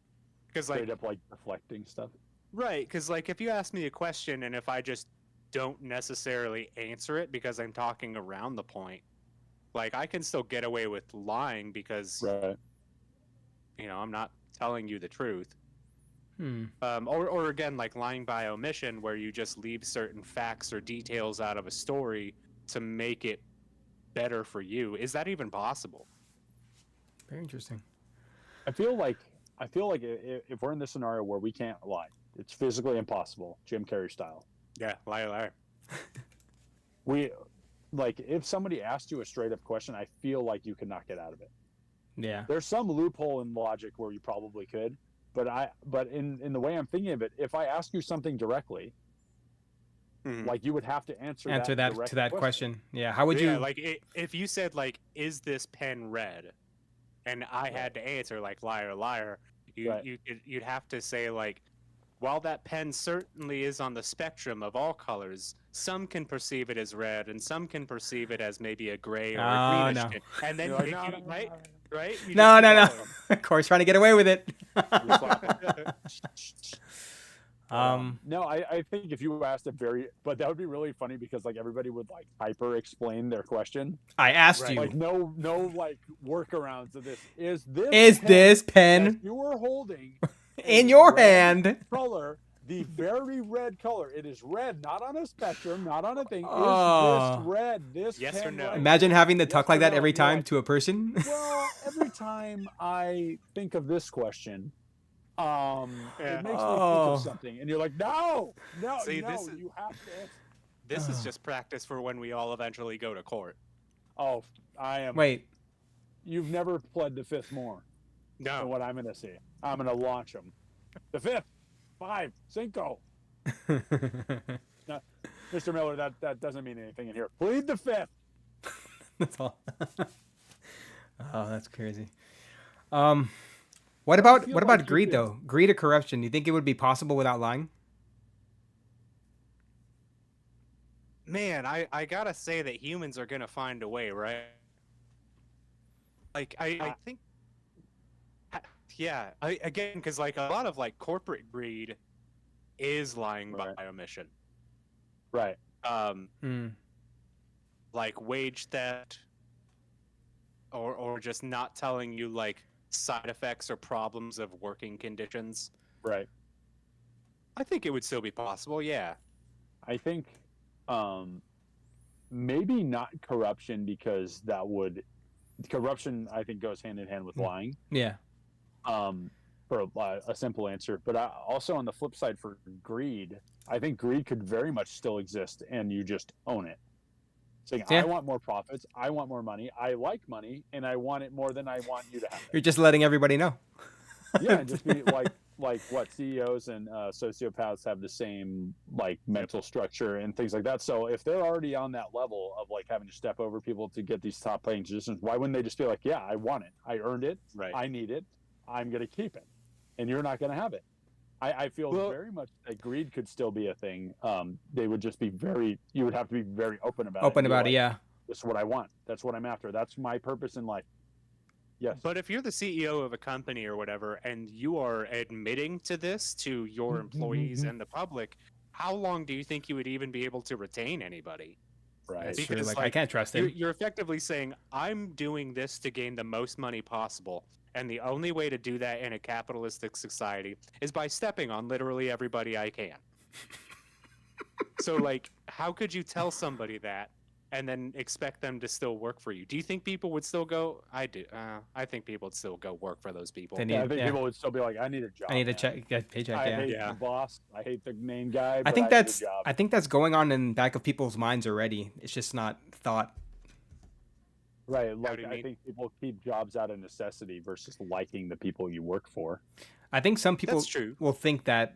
Because like, Straight up like deflecting stuff. right? Because like, if you ask me a question and if I just don't necessarily answer it because I'm talking around the point, like I can still get away with lying because Right. I'm not telling you the truth. Hmm. Or again, like lying by omission, where you just leave certain facts or details out of a story to make it better for you. Is that even possible? Very interesting. I feel like if we're in this scenario where we can't lie, it's physically impossible, Jim Carrey style. Yeah, liar. We like if somebody asked you a straight up question, I feel like you could not get out of it. Yeah. There's some loophole in logic where you probably could, but in the way I'm thinking of it, if I ask you something directly, like you would have to answer that to that question. Yeah. How would you? Like if you said like, "Is this pen red?" and I had to answer like liar, you'd have to say like, while that pen certainly is on the spectrum of all colors, some can perceive it as red and some can perceive it as maybe a gray or a greenish no. tint. And then Like, right? You No, just no, no. follow 'em. Of course, trying to get away with it. No, I think if you asked but that would be really funny because like everybody would like hyper explain their question. I asked Right. you. Like no like workarounds of this. Is Is this that pen you are holding in a your red hand? color, the very red color? It is red, not on a spectrum, not on a thing. Is Oh. this red? This Yes or pen no? red? Imagine having to Yes talk or like that no? every And you're time like, to a person. well, every time I think of this question, Yeah. it makes me think Oh. of something, and you're like, no, See, this is- you have to answer. This is just practice for when we all eventually go to court. Oh, I am. Wait. You've never pled the fifth more than No. what I'm going to see. I'm going to launch them. The fifth, 5, Cinco. Mr. Miller, that doesn't mean anything in here. Plead the fifth. That's all. Oh, that's crazy. What about feel like you greed could- though? Greed or corruption? Do you think it would be possible without lying? Man, I gotta say that humans are gonna find a way, right? Like I think, yeah. Again, because like a lot of like corporate greed is lying Right. by omission. Right. Like wage theft, or just not telling you like side effects or problems of working conditions. Right. I think it would still be possible. Yeah. I think maybe not corruption because corruption I think goes hand in hand with lying. Yeah. For a simple answer, but also on the flip side for greed, I think greed could very much still exist and you just own it. Saying, Yeah. I want more profits, I want more money, I like money, and I want it more than I want you to have it. You're just letting everybody know. Yeah, and just be like what CEOs and sociopaths have the same like mental structure and things like that. So if they're already on that level of like having to step over people to get these top paying positions, why wouldn't they just be like, yeah, I want it, I earned it, Right. I need it, I'm gonna keep it, and you're not gonna have it. I feel very much that greed could still be a thing. They would just be you would have to be very open about it. Open and be about it, like, yeah. This is what I want. That's what I'm after. That's my purpose in life. Yes. But if you're the CEO of a company or whatever, and you are admitting to this to your employees and the public, how long do you think you would even be able to retain anybody? Right. That's true. Because, Like I like, can't trust him. You're effectively saying, I'm doing this to gain the most money possible. And the only way to do that in a capitalistic society is by stepping on literally everybody I can. So, like, how could you tell somebody that and then expect them to still work for you? Do you think people would still go? I do. I think people would still go work for those people. They need- Yeah, I think yeah. people would still be like, I need a job. I need to man. check get paycheck. I Yeah. hate Yeah. the boss. I hate the main guy. I But think need a that's job. I think that's going on in the back of people's minds already. It's just not thought. Right. do Like you I mean? think people keep jobs out of necessity versus liking the people you work for. I think some people That's true. will think that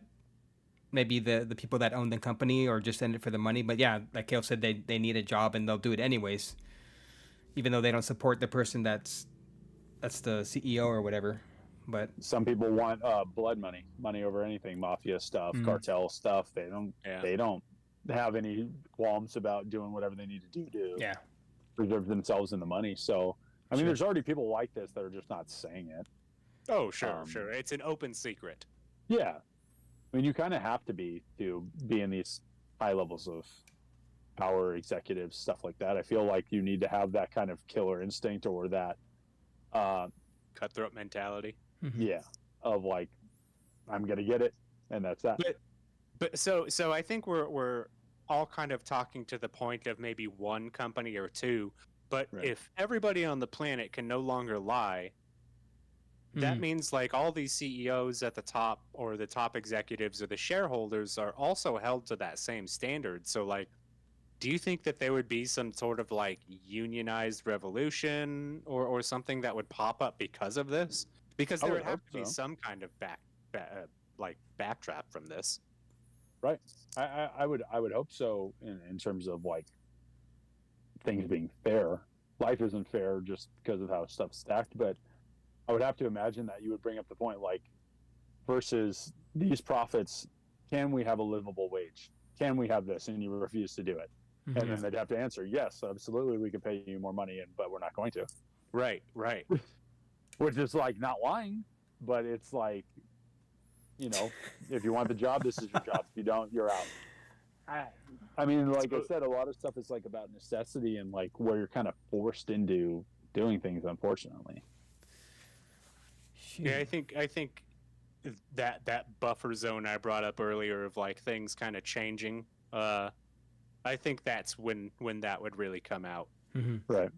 maybe the people that own the company or just in it for the money. But yeah, like Kale said, they need a job and they'll do it anyways, even though they don't support the person that's the CEO or whatever. But Some people want blood money over anything, mafia stuff, Mm. cartel stuff. They don't Yeah. they don't have any qualms about doing whatever they need to do to yeah, preserve themselves and the money. So I mean, Sure. there's already people like this that are just not saying it. Oh, sure, Um, sure. It's an open secret. Yeah. I mean, you kind of have to be in these high levels of power, executives, stuff like that. I feel like you need to have that kind of killer instinct or that, Cutthroat mentality. yeah, of like, I'm gonna get it, and that's that. But so I think we're all kind of talking to the point of maybe one company or two. But Right. if everybody on the planet can no longer lie, that Mhm. means like all these CEOs at the top or the top executives or the shareholders are also held to that same standard. So like, do you think that there would be some sort of like unionized revolution or something that would pop up because of this? Because I there would would have hope to be so. some kind of like backtrap from this. Right. I would hope so in terms of like things being fair. Life isn't fair just because of how stuff's stacked, but I would have to imagine that you would bring up the point like versus these profits, can we have a livable wage? Can we have this? And you refuse to do it. And Mhm. then they'd have to answer, yes, absolutely, we could pay you more money, but we're not going to. Right, right. Which is like not lying, but it's like, if you want the job, this is your job. If you don't, you're out. I mean, like I said, a lot of stuff is like about necessity and like where you're kind of forced into doing things, unfortunately. Yeah, I think that buffer zone I brought up earlier of like things kind of changing. I think that's when that would really come out. Mm-hmm. Right.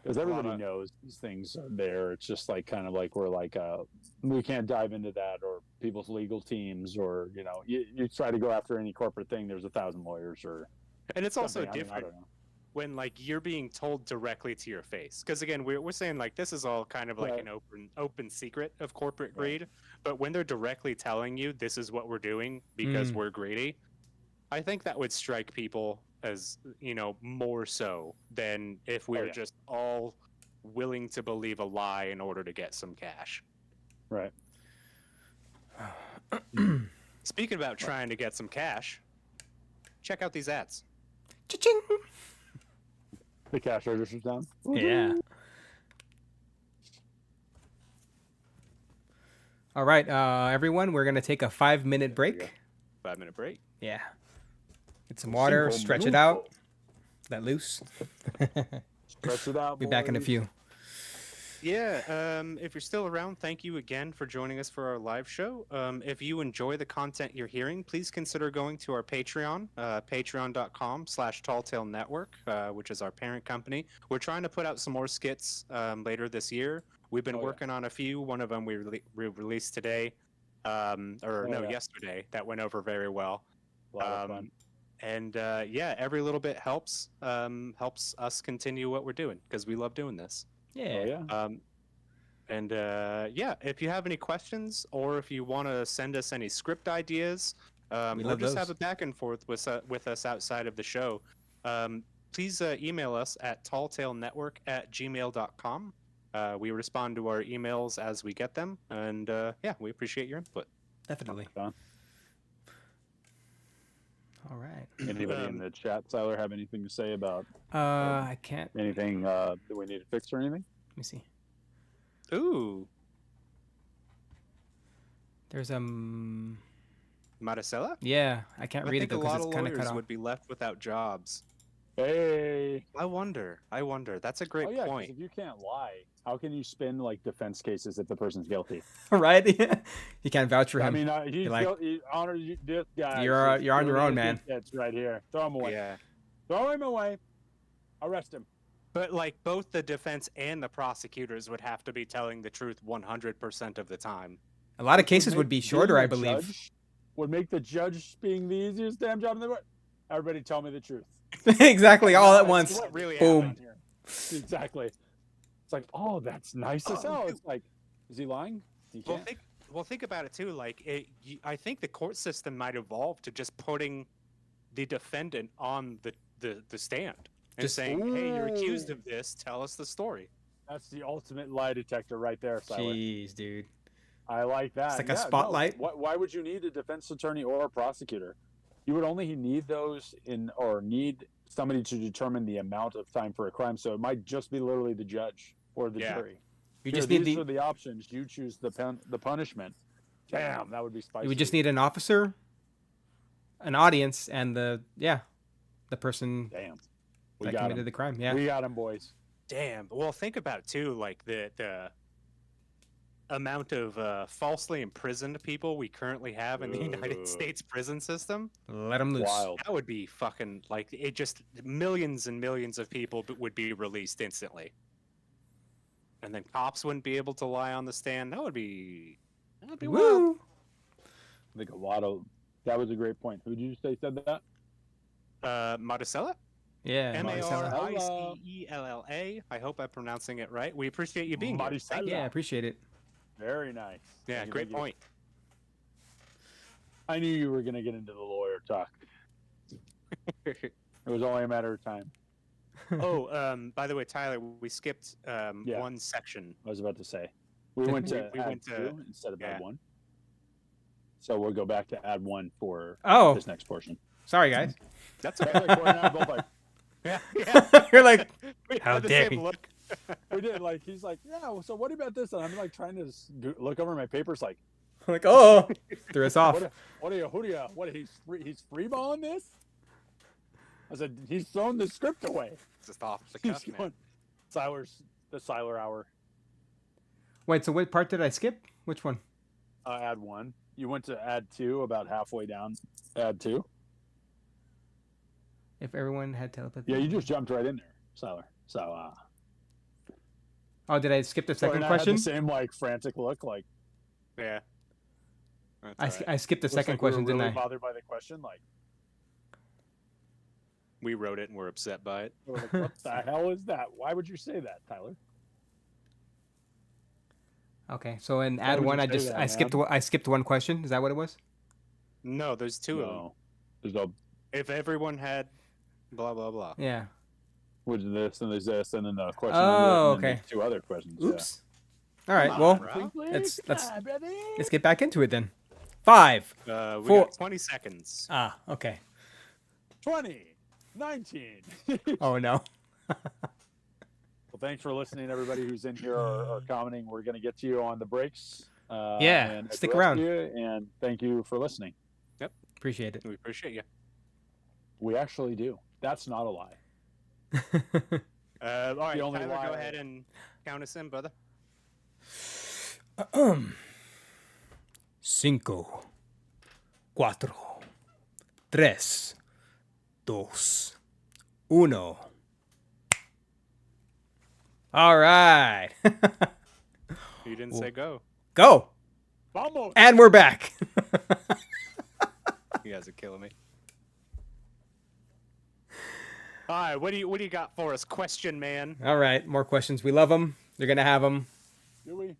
Because A lot everybody of- knows these things are there. It's just like kind of like we're like we can't dive into that, or people's legal teams, or you try to go after any corporate thing. There's 1,000 lawyers or And it's also something. I mean, I different don't know. when like you're being told directly to your face. Because again, we're saying like this is all kind of like Right. an open secret of corporate Right. greed. But when they're directly telling you this is what we're doing because we're greedy, I think that would strike people as more so than if we're yeah. just all willing to believe a lie in order to get some cash. Right. Speaking about trying to get some cash, check out these ads. Cha-ching! The cash register's down. Yeah. All right, everyone, we're gonna take a 5-minute There you break. 5-minute break. Yeah. Get some water, stretch it out, let loose. Stretch it out. Be back in a boys. few. Yeah, if you're still around, thank you again for joining us for our live show. If you enjoy the content you're hearing, please consider going to our Patreon, patreon.com/TallTaleNetwork, which is our parent company. We're trying to put out some more skits later this year. We've been working on a few. One of them we released today, yesterday. That went over very well. A lot of fun. And every little bit helps us continue what we're doing because we love doing this. Yeah. Oh yeah. If you have any questions or if you want to send us any script ideas, or love just those. have a back and forth with us outside of the show, please email us at talltalenetwork@gmail.com. We respond to our emails as we get them, and we appreciate your input. Definitely. Fun. All right. Anybody in the chat, Tyler, have anything to say about I can't. anything that we need to fix or anything? Let me see. Ooh, There's Maricela? Yeah, I can't I read it think a though lot because of it's kind of lawyers cut off. would be left without jobs. Hey. I wonder. That's a great Oh yeah, 'cause point. if you can't lie, how can you spin like defense cases if the person's guilty? Right? You can't vouch for him. I mean, he's like, guilty. Honor this guy. You're on your own, man. That's right here. Throw him away. Yeah. Throw him away. Arrest him. But like both the defense and the prosecutors would have to be telling the truth 100% of the time. A lot of cases would be Being shorter, a I believe. judge would make the judge being the easiest damn job in the world. Everybody tell me the truth. Exactly, all at That's once. what really Boom. happened here. Exactly. It's like, oh, that's nice as hell. It's like, is he lying? He Well, can't. think about it too. Like, I think the court system might evolve to just putting the defendant on the stand and Just- saying, "Hey, you're accused of this. Tell us the story." That's the ultimate lie detector right there, Siler. Jeez, dude. I like that. It's like a no, spotlight. why would you need a defense attorney or a prosecutor? You would only need those need somebody to determine the amount of time for a crime. So it might just be literally the judge or the Yeah. jury. You Here, just need these are the options. You choose the punishment. Damn, that would be spicy. you would just need an officer, an audience, and the person Damn. that committed the crime. Yeah. We got him, boys. Damn. Well, think about it too. Like the amount of falsely imprisoned people we currently have in the United Ugh. States prison system, Let them loose. Wild. that would be fucking like it. Just millions and millions of people would be released instantly, and then cops wouldn't be able to lie on the stand. That would be wild. Woo! I think a lot of that was a great point. Who did you say said that? Maricela? Yeah, Maricela. Maricella. I hope I'm pronouncing it right. We appreciate you being here. Maricela. Yeah, I appreciate it. Very nice. Yeah, Thank you, great thank you. point. I knew you were gonna get into the lawyer talk. It was only a matter of time. By the way, Tyler, we skipped one section. I was about to say we went to We add went to- 2 instead of yeah. add 1. So we'll go back to add 1 for Oh, this next portion. sorry, guys. That's Corey and I both like, yeah. You're like, We How had the dare same he. look. we did like he's like, yeah. So what about this? And I'm like trying to look over my papers, like, like, oh, threw us off. what are you? Who do you? What he's freeballing this? I said he's thrown the script away. Just off the He's cuff, man. going, the Siler hour. Wait, so what part did I skip? Which one? Add 1. You went to add 2 about halfway down. Add 2. If everyone had telepathy. Yeah, you just jumped right in there, Siler. So Oh, did I skip the Corey second and I had question? the same like frantic look, like Yeah. That's all right. I skipped the looks second like we were question, really didn't I? bothered by the question, like, We wrote it and we're upset by it. we're like, what the hell is that? Why would you say that, Tyler? Okay, so in Why add would one, you I say just that, I skipped man? I skipped one question. Is that what it was? No, there's two of them. No, there's no. If everyone had blah blah blah. Yeah. Which is this and there's this and then the question. Oh, and then okay. there's 2 other questions. Oops. All right. Come Well, on, bro. let's- let's let's get back into it then. 5. We Four. got 20 seconds. Ah. Okay. 20, 19. Oh no. Well, thanks for listening, everybody who's in here or commenting. We're going to get to you on the breaks. Yeah, and stick address around. you, and thank you for listening. Appreciate it. We appreciate you. We actually do. That's not a lie. All right, only Tyler, lie- go ahead and count us in, brother. 5, 4, 3, 2, 1. All right. You didn't say go. Go. Vamos. And we're back. You guys are killing me. All right, what do you got for us, question man? All right, more questions. We love them. You're going to have them. Do we?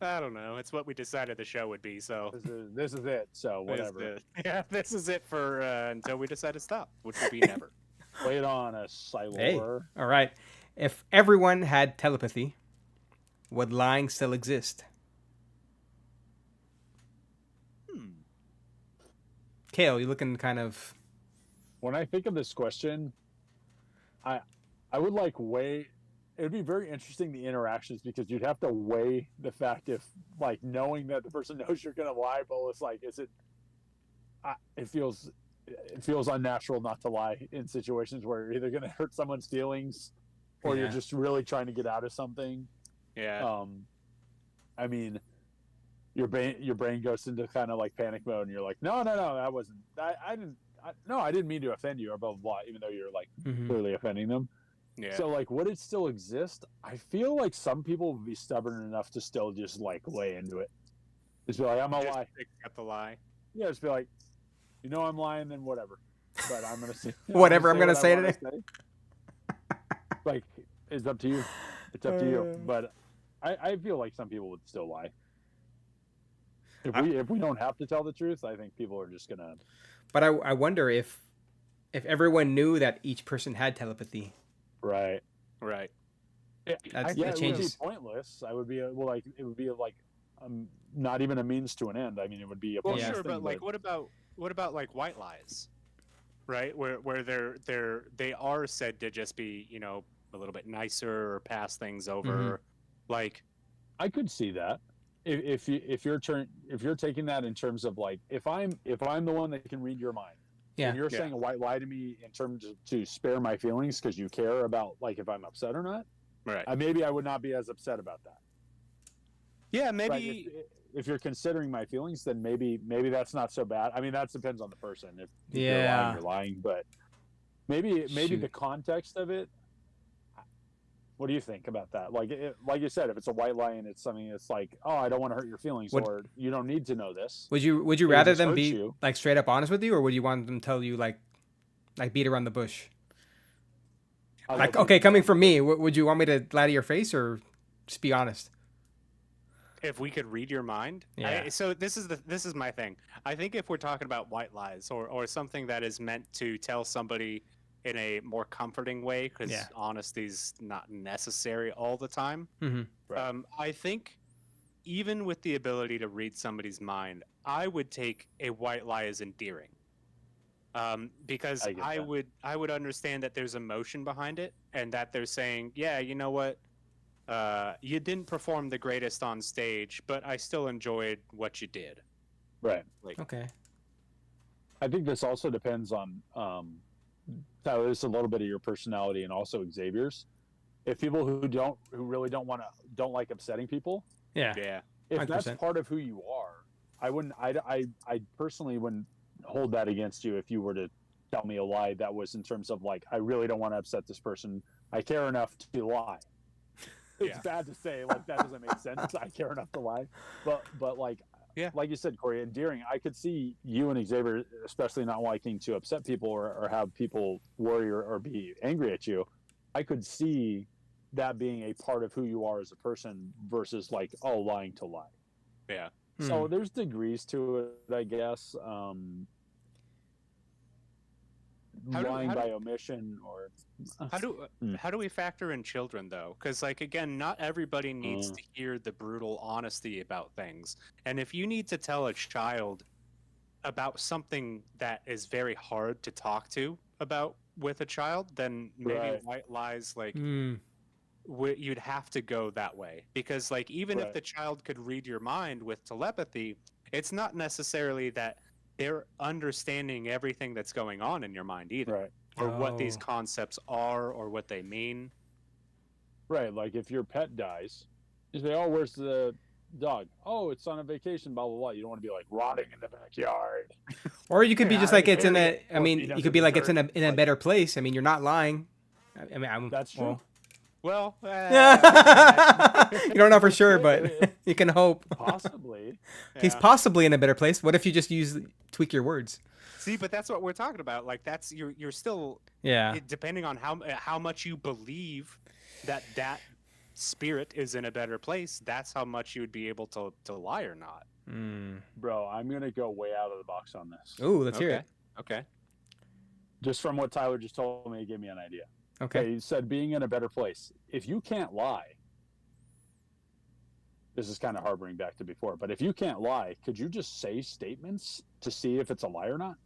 I don't know. It's what we decided the show would be, so This is it. So whatever. Yeah, this is it for until we decide to stop, which would be never. Play it on a Siler. Hey. All right. If everyone had telepathy, would lying still exist? Kale, you're looking kind of... When I think of this question, I would like weigh. It would be very interesting, the interactions, because you'd have to weigh the fact if like knowing that the person knows you're gonna lie, but it's like, is it? It feels unnatural not to lie in situations where you're either gonna hurt someone's feelings, or you're Yeah. just really trying to get out of something. Yeah. I mean, your brain goes into kind of like panic mode, and you're like, no, that wasn't. I didn't mean to offend you, or blah blah blah. Even though you're like Mhm. clearly offending them. Yeah. So like, would it still exist? I feel like some people would be stubborn enough to still just like lay into it. Just be like, I'm gonna Just lie. accept the lie. Yeah, just be like, I'm lying, then whatever. But I'm gonna say Whatever I'm gonna what I say wanna today. Like, it's up to you. It's up to you. But I feel like some people would still lie. If we don't have to tell the truth, I think people are just gonna. But I wonder if everyone knew that each person had telepathy. Right. Right. That Yeah, it would be changes. pointless. I would be it would be like not even a means to an end. I mean, it would be a Well, pointless sure, thing, but like, what about like white lies, right? Where they are said to just be a little bit nicer or pass things over, like. I could see that if you're taking that in terms of like if I'm the one that can read your mind. Yeah. And you're saying a white lie to me in terms of to spare my feelings because you care about like if I'm upset or not. Right. Maybe I would not be as upset about that. Yeah, Right. maybe. If you're considering my feelings, then maybe that's not so bad. I mean, that depends on the person. If you're lying, Yeah. you're lying. But maybe the Shoot. context of it. What do you think about that? Like you said, if it's a white lie and it's something that's like, oh, I don't want to hurt your feelings, Would or you don't need to know this. would you It would rather just them hurt be you. like straight up honest with you, or would you want them to tell you like beat around the bush? I'll Like, go okay, beat coming around the from me, would you want me to lie to your face or just be honest? If we could read your mind. Yeah. So this is my thing. I think if we're talking about white lies or something that is meant to tell somebody in a more comforting way, because Yeah. honesty's not necessary all the time. Mm-hmm. Right. I think even with the ability to read somebody's mind, I would take a white lie as endearing. Because I get that. I would understand that there's emotion behind it, and that they're saying, yeah, you know what, you didn't perform the greatest on stage, but I still enjoyed what you did. Right. Like, Okay. I think this also depends on Tyler, it's a little bit of your personality and also Xavier's. If people who really don't like upsetting people, Yeah. yeah, if that's 100%. part of who you are, I personally wouldn't hold that against you if you were to tell me a lie that was in terms of like, I really don't want to upset this person. I care enough to lie. It's Yeah. bad to say, like, that doesn't make sense. I care enough to lie. But like, Yeah. like you said, Corey, endearing. I could see you and Xavier, especially not liking to upset people or have people worry or be angry at you. I could see that being a part of who you are as a person versus like, oh, lying to lie. yeah. So there's degrees to it, I guess. Lying by omission or How do we factor in children though? Because like again, not everybody needs to hear the brutal honesty about things. And if you need to tell a child about something that is very hard to talk to about with a child, then maybe Right. white lies like Mm. you'd have to go that way. Because like even if Right. the child could read your mind with telepathy, it's not necessarily that they're understanding everything that's going on in your mind either, right. or what these Oh. concepts are or what they mean. Right. Like if your pet dies, you say, oh, where's the dog? Oh, it's on a vacation, blah, blah, blah. You don't want to be like rotting in the backyard. Or you could be Yeah, just I like it's in buried a. it I 4 mean, feet you under could be the like it's dirt. in a Like, better place. I mean, you're not lying. I mean, that's true. Well, you don't know for sure, but you can hope. Possibly. He's yeah. possibly in a better place. What if you just tweak your words? See, but that's what we're talking about. Like that's you're still Yeah. depending on how much you believe that spirit is in a better place. That's how much you would be able to lie or not. Mm. Bro, I'm going to go way out of the box on this. Ooh, let's hear Okay. it. Okay. Just from what Tyler just told me, it gave me an idea. Okay. He said being in a better place. If you can't lie, this is kind of harboring back to before, but if you can't lie, could you just say statements to see if it's a lie or not?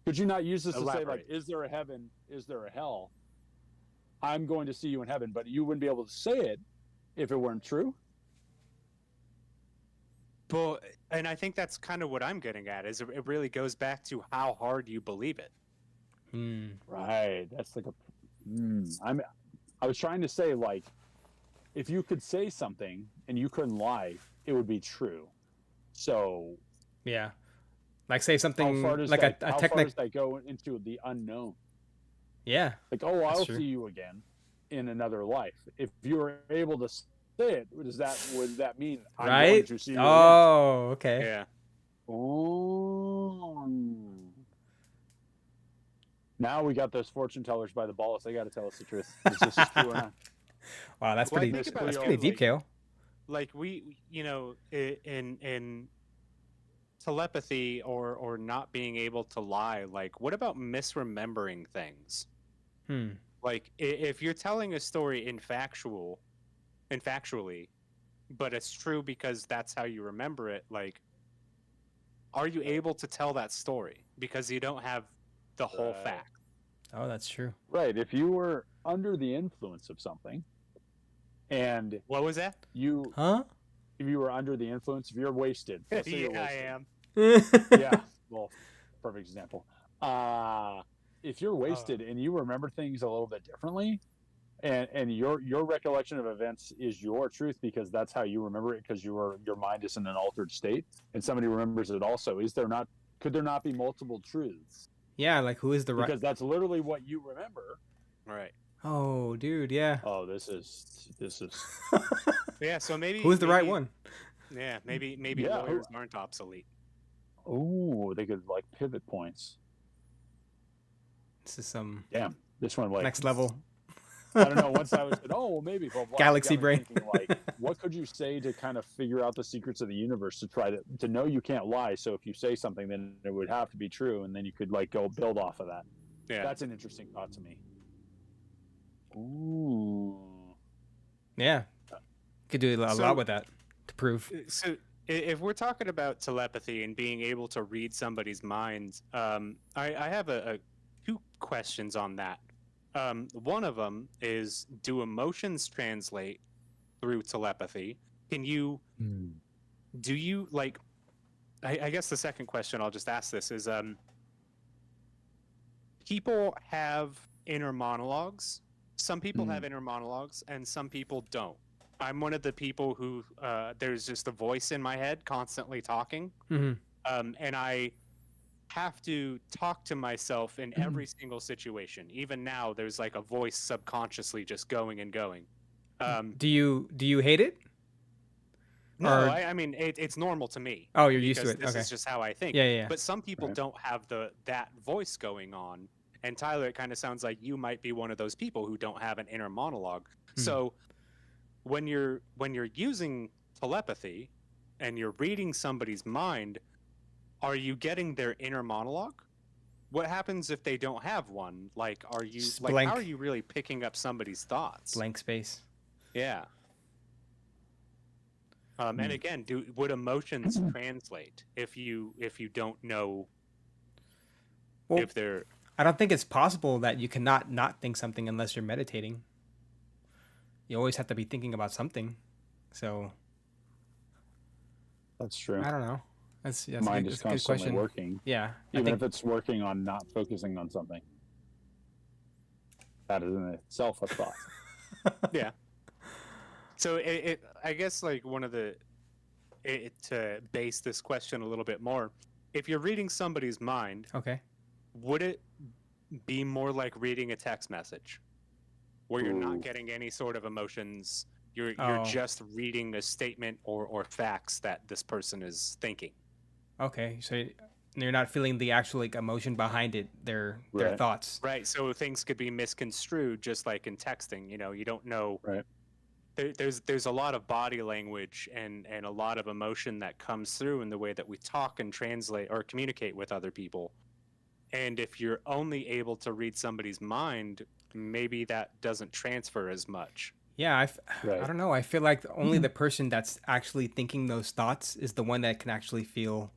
Could you not use this to say, like, Elaborate. is there a heaven? Is there a hell? I'm going to see you in heaven, but you wouldn't be able to say it if it weren't true. But and I think that's kind of what I'm getting at is it really goes back to how hard you believe it. Mm. Right. That's like I was trying to say, like, if you could say something and you couldn't lie, it would be true. So Yeah. Like say how something far does like that, a how far technical. does that go into the unknown? Yeah. Like, oh, I'll true. see you again in another life. If you were able to say it, would that mean I'm going Right. to see you again? Oh, okay. Yeah. Oh. Now we got those fortune tellers by the balls. They got to tell us the truth. Is this true or not? Wow, that's Well, I pretty. think about That's it pretty too, deep, like- Kale. Like we in telepathy or not being able to lie, like what about misremembering things? Hmm. Like if you're telling a story factually, but it's true because that's how you remember it, like are you able to tell that story because you don't have the whole Right. fact? Oh, that's true. Right. If you were under the influence of something and What was that? Huh? if you were under the influence, if you're wasted. Let's say you're Yeah, I wasted. am. Yeah. Well, perfect example. If you're wasted and you remember things a little bit differently And your recollection of events is your truth because that's how you remember it because your mind is in an altered state and somebody remembers it also. Could there not be multiple truths? Yeah, like who is the right? Because that's literally what you remember. Right. Oh, dude, yeah. Oh, this is Yeah. So maybe Who's the right maybe- one? Yeah. Maybe Yeah, lawyers aren't obsolete. oh, they could like pivot points. This is some Damn, this one like next level. I don't know. Once I was, oh, well, maybe blah, blah, Galaxy it got me brain. Thinking, like, what could you say to kind of figure out the secrets of the universe to try to know you can't lie? So if you say something, then it would have to be true, and then you could like go build off of that. Yeah. That's an interesting thought to me. Ooh. Yeah, could do a So- lot with that to prove. So if we're talking about telepathy and being able to read somebody's mind, I have two questions on that. One of them is, do emotions translate through telepathy? Do you like? I guess the second question I'll just ask this is, people have inner monologues. Some people have inner monologues, and some people don't. I'm one of the people who there's just a voice in my head constantly talking, Hmm. and I have to talk to myself in every single situation. Even now, there's like a voice subconsciously just going and going. Do you hate it? No, Or- I mean it's normal to me. Oh, you're used to because it. This Okay. is just how I think. Yeah, yeah, yeah. But some people Right. don't have that voice going on. And Tyler, it kind of sounds like you might be one of those people who don't have an inner monologue. Hmm. So when you're using telepathy and you're reading somebody's mind, are you getting their inner monologue? What happens if they don't have one? Like, are you Just like blank. how are you really picking up somebody's thoughts? Blank space. Yeah. And again, would emotions translate if you don't know Well, if they're I don't think it's possible that you cannot not think something unless you're meditating. You always have to be thinking about something. So That's true. I don't know. That's Mind is that's a good constantly question. working, Yeah, I even think if it's working on not focusing on something. That is in itself a thought. yeah. So I guess like one of the to base this question a little bit more, if you're reading somebody's mind, okay. would it be more like reading a text message where you're Ooh. not getting any sort of emotions? You're Oh. just reading a statement or facts that this person is thinking. Okay, so you're not feeling the actual like emotion behind it, their Right. thoughts. Right. So things could be misconstrued just like in texting. You don't know. Right. There's a lot of body language and a lot of emotion that comes through in the way that we talk and translate or communicate with other people. And if you're only able to read somebody's mind, maybe that doesn't transfer as much. Yeah, I Right. don't know. I feel like only the person that's actually thinking those thoughts is the one that can actually feel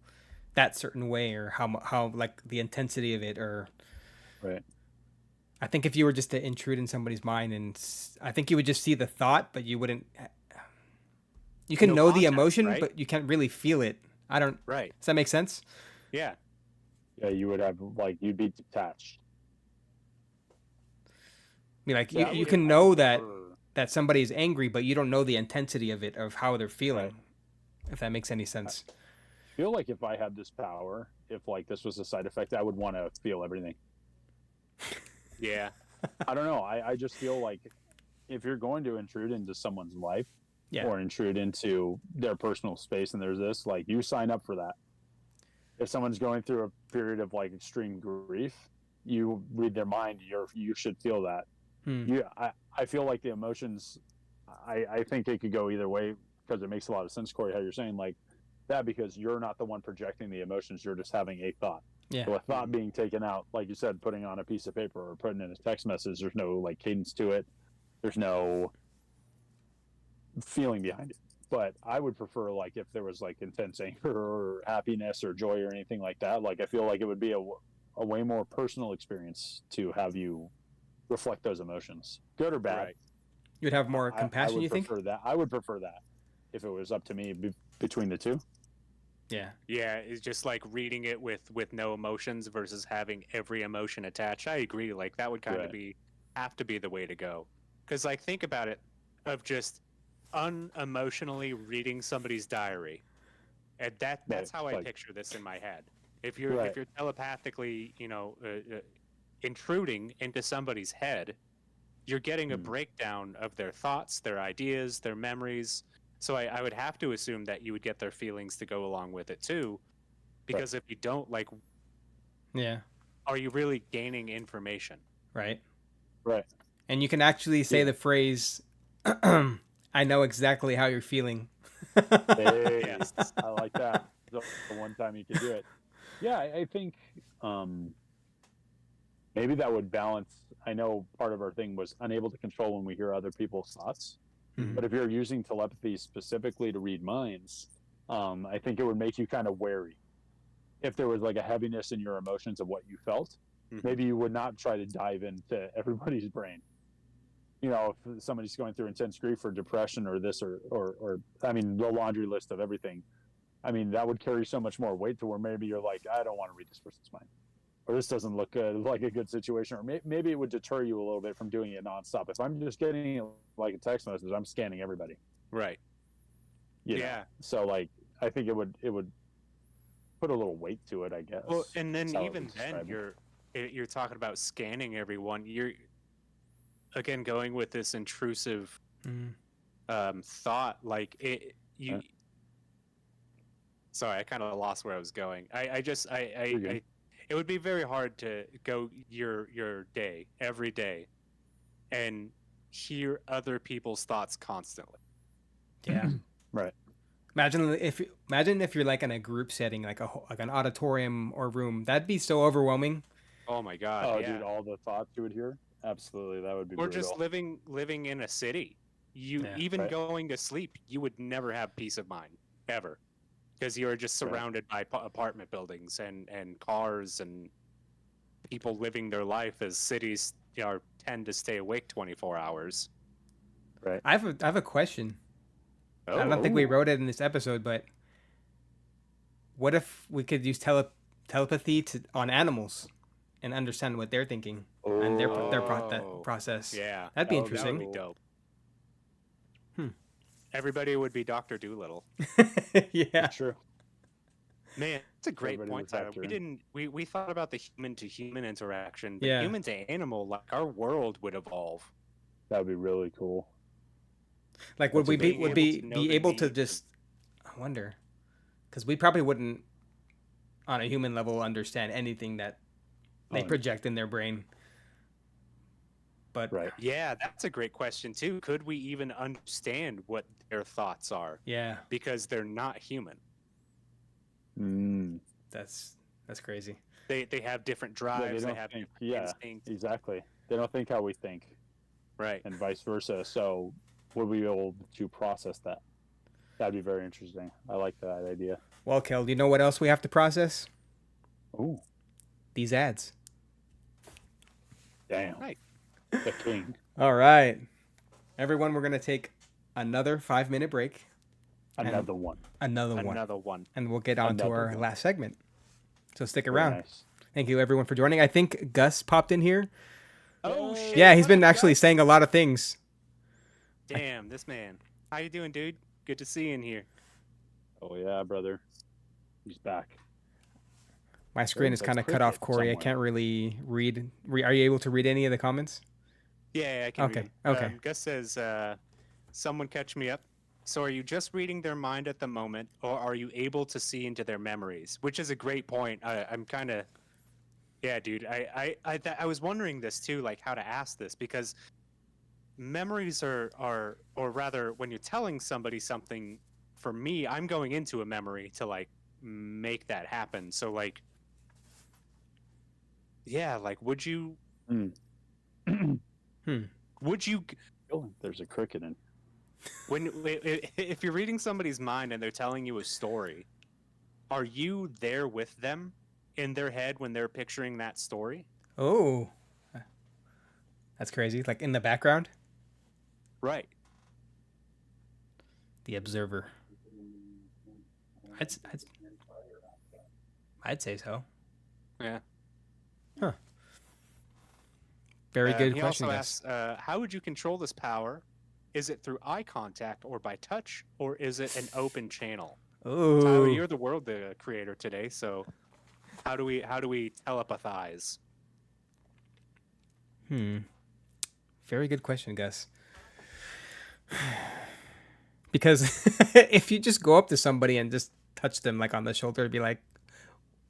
that certain way, or how like the intensity of it, or Right. I think if you were just to intrude in somebody's mind, and I think you would just see the thought, but you wouldn't. You can No know the context, emotion, right? but you can't really feel it. I don't. Right. Does that make sense? Yeah. Yeah, you would have like you'd be detached. I mean, like Yeah, I you would- can I know would that prefer- somebody is angry, but you don't know the intensity of it, of how they're feeling. Right. If that makes any sense. feel like if I had this power, if like this was a side effect, I would want to feel everything. Yeah. I don't know. I just feel like if you're going to intrude into someone's life Yeah. or intrude into their personal space and there's this, like you sign up for that. If someone's going through a period of like extreme grief, you read their mind, you should feel that. Hmm. I feel like the emotions, I think it could go either way because it makes a lot of sense, Corey, how you're saying like that, because you're not the one projecting the emotions. You're just having a thought. Yeah. So a thought being taken out, like you said, putting on a piece of paper or putting in a text message, there's no like cadence to it. There's no feeling behind it. But I would prefer like if there was like intense anger or happiness or joy or anything like that. Like I feel like it would be a way more personal experience to have you reflect those emotions, good or bad. Right. You'd have more I compassion, would you think? prefer that. I would prefer that if it was up to me between the two. Yeah. Yeah, it's just like reading it with no emotions versus having every emotion attached. I agree. Like that would kind Right. of have to be the way to go. Because like think about it, of just unemotionally reading somebody's diary, and that's how I like- picture this in my head. If Right. you're telepathically, intruding into somebody's head, you're getting a Hmm. breakdown of their thoughts, their ideas, their memories. So I would have to assume that you would get their feelings to go along with it too, because if you don't, like, Yeah. are you really gaining information? Right. Right. And you can actually say Yeah. the phrase, "I know exactly how you're feeling." Hey, Yes. I like that. The one time you can do it. Yeah, I think maybe that would balance. I know part of our thing was unable to control when we hear other people's thoughts, Mhm. but if you're using telepathy specifically to read minds, I think it would make you kind of wary. If there was like a heaviness in your emotions of what you felt, Mhm. maybe you would not try to dive into everybody's brain. You know, if somebody's going through intense grief or depression or this or I mean, the laundry list of everything. I mean, that would carry so much more weight to where maybe you're like, I don't want to read this person's mind, or this doesn't look like a good situation, or maybe it would deter you a little bit from doing it nonstop. If I'm just getting it like a text message, I'm scanning everybody. Right. You know? Yeah. So like, I think it would put a little weight to it, I guess. Well, and then That's how I even would then, describe it. you're talking about scanning everyone. You're again going with this intrusive Mhm. thought, like it. You. Right. Sorry, I kind of lost where I was going. I just You're good. it would be very hard to go your day every day and hear other people's thoughts constantly. Yeah. Right. Imagine if you're like in a group setting, like like an auditorium or room. That'd be so overwhelming. Oh my god, Oh, yeah. dude, all the thoughts you would hear. Absolutely, that would be Or brutal. just living in a city. You Yeah. even Right. going to sleep, you would never have peace of mind ever, because you are just Right. surrounded by apartment buildings and cars and people living their life as cities tend to stay awake 24 hours. Right. I have a question. I don't think we wrote it in this episode, but what if we could use telepathy on animals and understand what they're thinking and their Oh. process? Yeah, That'd be That would be that would interesting. be cool. dope. Hmm. Everybody would be Dr. Doolittle. Yeah. True. Man, that's a great Everybody point, would Tyler. factor We in. didn't we thought about the human to human interaction, but Yeah. human to animal, like our world would evolve. That would be really cool. Like would That's we a be good would point. be To know be the able to needs of- just? I wonder, because we probably wouldn't, on a human level, understand anything that they Oh, project in their brain. But Right. Yeah, that's a great question too. Could we even understand what their thoughts are? yeah, Because they're not human. Mm. that's crazy. They have different Yeah, they drives, they don't have think. different Yeah, instincts. exactly. They don't think how we think, Right. and vice versa. So, would we be able to process that? That'd be very interesting. I like that idea. Well, Kel, do you know what else we have to process? Oh, These ads. damn! Right. The king. All right, everyone, we're gonna take another 5-minute break. Another one. Another one, Another one. and we'll get on to Another our one. last segment. So stick Very around. nice. Thank you, everyone, for joining. I think Gus popped in here. Oh Yay. shit. Yeah, he's what been up, actually Gus? saying a lot of things. Damn, this man. How you doing, dude? Good to see you in here. Oh yeah, brother. He's back. My screen is That's kind of cut off, cricket Corey. I somewhere. can't really read. Are you able to read any of the comments? Yeah, I can Okay, read 'em. okay. Gus says, someone catch me up. So are you just reading their mind at the moment, or are you able to see into their memories? Which is a great point. I'm kind of, yeah, dude. I was wondering this too, like how to ask this, because memories are, or rather, when you're telling somebody something, for me, I'm going into a memory to like make that happen. So like, yeah, like would you Oh, there's a cricket in. if you're reading somebody's mind and they're telling you a story, are you there with them in their head when they're picturing that story? Oh, that's crazy. Like in the background, Right. the observer. I'd say so. Yeah. Very good He question, also Gus. asks, how would you control this power? Is it through eye contact or by touch, or is it an open channel? Tyler, Ooh. you're the world creator today, so how do we telepathize? Very good question, Gus. Because if you just go up to somebody and just touch them like on the shoulder, it'd be like,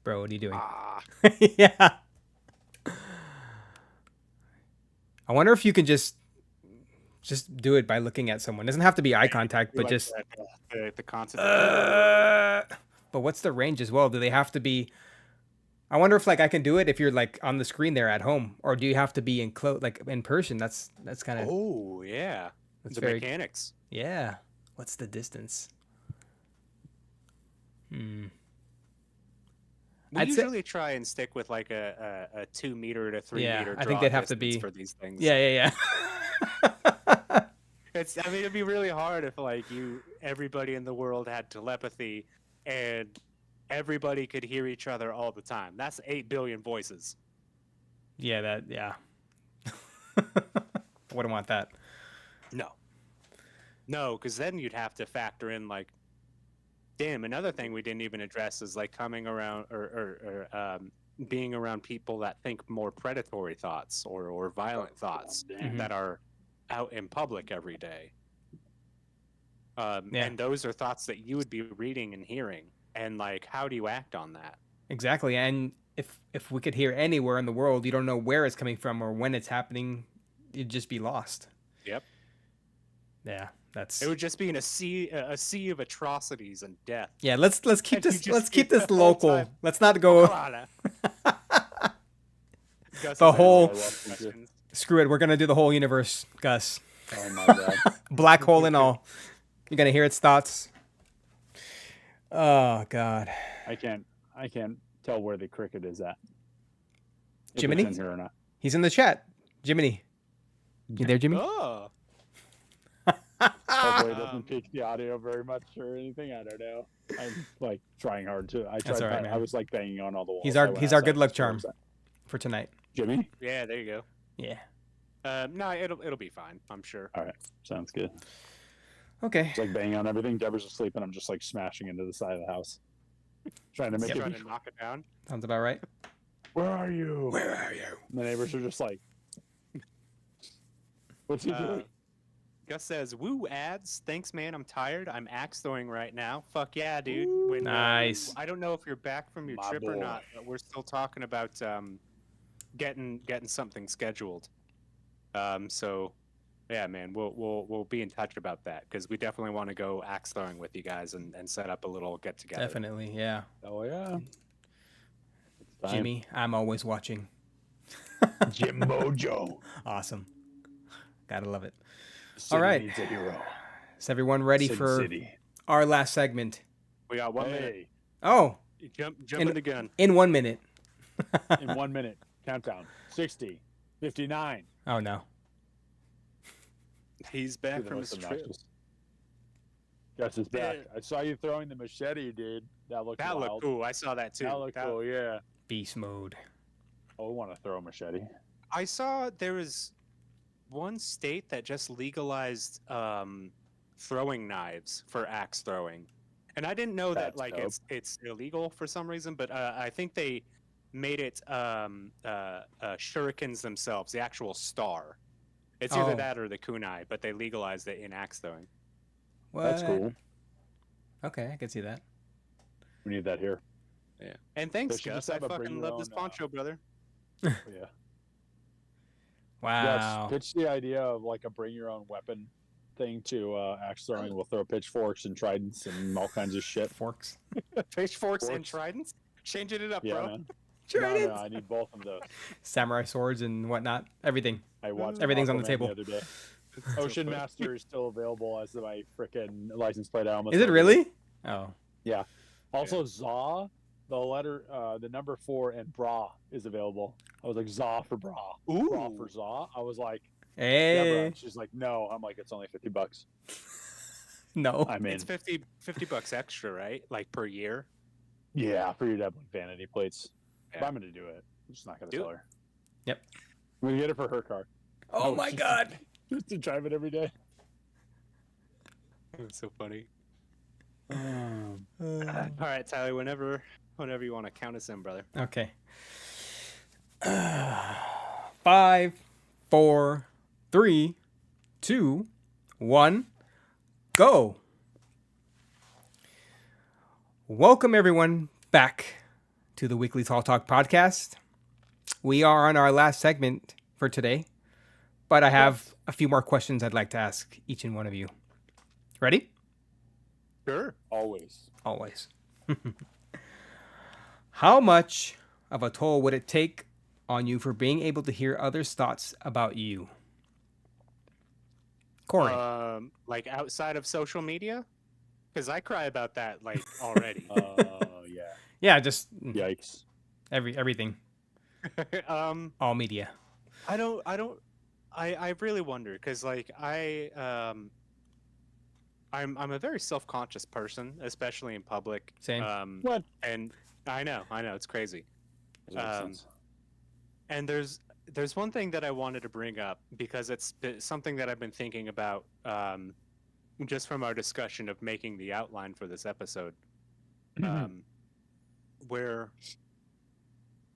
bro, what are you doing? Ah, Yeah. I wonder if you can just do it by looking at someone. It doesn't have to be eye contact, but like just the constant. but what's the range as well? Do they have to be I wonder if like I can do it if you're like on the screen there at home, or do you have to be in like in person? That's kind of Oh yeah, that's the very mechanics. yeah. What's the distance? We I'd say- usually try and stick with like a 2 meter to 3 Yeah, meter. I think they'd have to distance be- for these things. Yeah. I mean, it'd be really hard if like everybody in the world had telepathy, and everybody could hear each other all the time. That's 8 billion voices. Yeah. Wouldn't want that. No, because then you'd have to factor in like, damn. Another thing we didn't even address is like coming around or being around people that think more predatory thoughts or violent thoughts that are out in public every day. Yeah. And those are thoughts that you would be reading and hearing. And like, how do you act on that? Exactly. And if we could hear anywhere in the world, you don't know where it's coming from or when it's happening, you'd just be lost. Yep. Yeah, that's It would just be in a sea of atrocities and death. yeah. Let's keep And you this just let's keep get this the whole local. time. Let's not go. Gus The has whole- questions. Screw it. We're gonna do the whole universe, Gus. Oh my god. Black hole and all. You're gonna hear its thoughts. Oh God. I can't tell where the cricket is at. If Jiminy? it's in here or not. He's in the chat. Jiminy. You there, Jimmy? Oh, Hopefully it doesn't peak the audio very much or anything. I don't know. I'm like trying hard to. I That's tried. all right, man. I was like banging on all the walls. He's I our went he's our outside good luck to see what charm was that. for tonight. Jimmy. yeah, there you go. Yeah. No, it'll be fine. I'm sure. All right, sounds good. Okay. It's like banging on everything. Deborah's asleep, and I'm just like smashing into the side of the house, trying to make Trying it. to knock it down. Sounds about right. Where are you? Where are you? And the neighbors are just like, "What's he doing?" Gus says, "Woo ads. Thanks, man. I'm tired. I'm axe throwing right now. Fuck yeah, dude. When, Nice. I don't know if you're back from your My trip or boy. not, but we're still talking about getting something scheduled. So yeah, man, we'll be in touch about that because we definitely want to go axe throwing with you guys and set up a little get together. Definitely. Yeah. Oh yeah. It's time. Jimmy, I'm always watching. Jim Mojo. Awesome. Gotta love it. City right. needs a hero. Is everyone ready Sin for City. our last segment? We got 1 minute. Hey, Oh, Jump the gun. in 1 minute. in 1 minute, countdown: 60, 59. Oh no. He's Do back the from most his trip. obnoxious. Gus is back. I saw you throwing the machete, dude. That looked That wild. looked cool. I saw that too. That looked cool, yeah. Beast mode. Oh, I want to throw a machete. I saw there was one state that just legalized throwing knives for axe throwing, and I didn't know that That's like dope. it's illegal for some reason. But I think they made it shurikens themselves, the actual star. It's either Oh. that or the kunai, but they legalized it in axe throwing. What? That's cool. Okay, I can see that. We need that here. Yeah. And thanks, They should Gus. just I have a bring fucking your love this own, poncho, brother. Yeah. Wow. Gus, pitch the idea of like a bring your own weapon thing to axe throwing. We'll throw pitchforks and tridents and all kinds of shit. Forks. Pitchforks and Forks. tridents. Changing it up, Yeah, bro. man. Tridents. No, I need both of those. Samurai swords and whatnot. Everything. I watched Everything's on the Aquaman table. other day. It's so Ocean funny. Master is still available as my freaking license plate. I almost Is it ordered really? Oh. Also, Zaw, the number 4 and bra is available. I was like, Zaw for bra. Bra for Ooh. Zaw. I was like, Hey. Deborah. And she's like, no. I'm like, it's only $50. No. I'm in. It's $50 extra, right? Like per year. Yeah, for you to have like vanity plates. Yeah. But I'm gonna do it. I'm just not gonna Do tell it. her. Yep. I'm gonna get it for her car. Oh my God. Just to drive it every day. That's so funny. Um, All right, Tyler. Whenever you want to count us in, brother. Okay. 5, 4, 3, 2, 1, go. Welcome everyone back to the Weekly Tall Talk podcast. We are on our last segment for today, but I have a few more questions I'd like to ask each and one of you. Ready? Sure. always. Always. How much of a toll would it take on you for being able to hear others' thoughts about you? Corey. Like outside of social media, because I cry about that like already. Oh yeah. Yeah, just Yikes. everything. All media. I really wonder because like I'm a very self-conscious person, especially in public. Same. What? And I know it's crazy. Does that make sense? And there's one thing that I wanted to bring up because it's something that I've been thinking about just from our discussion of making the outline for this episode, where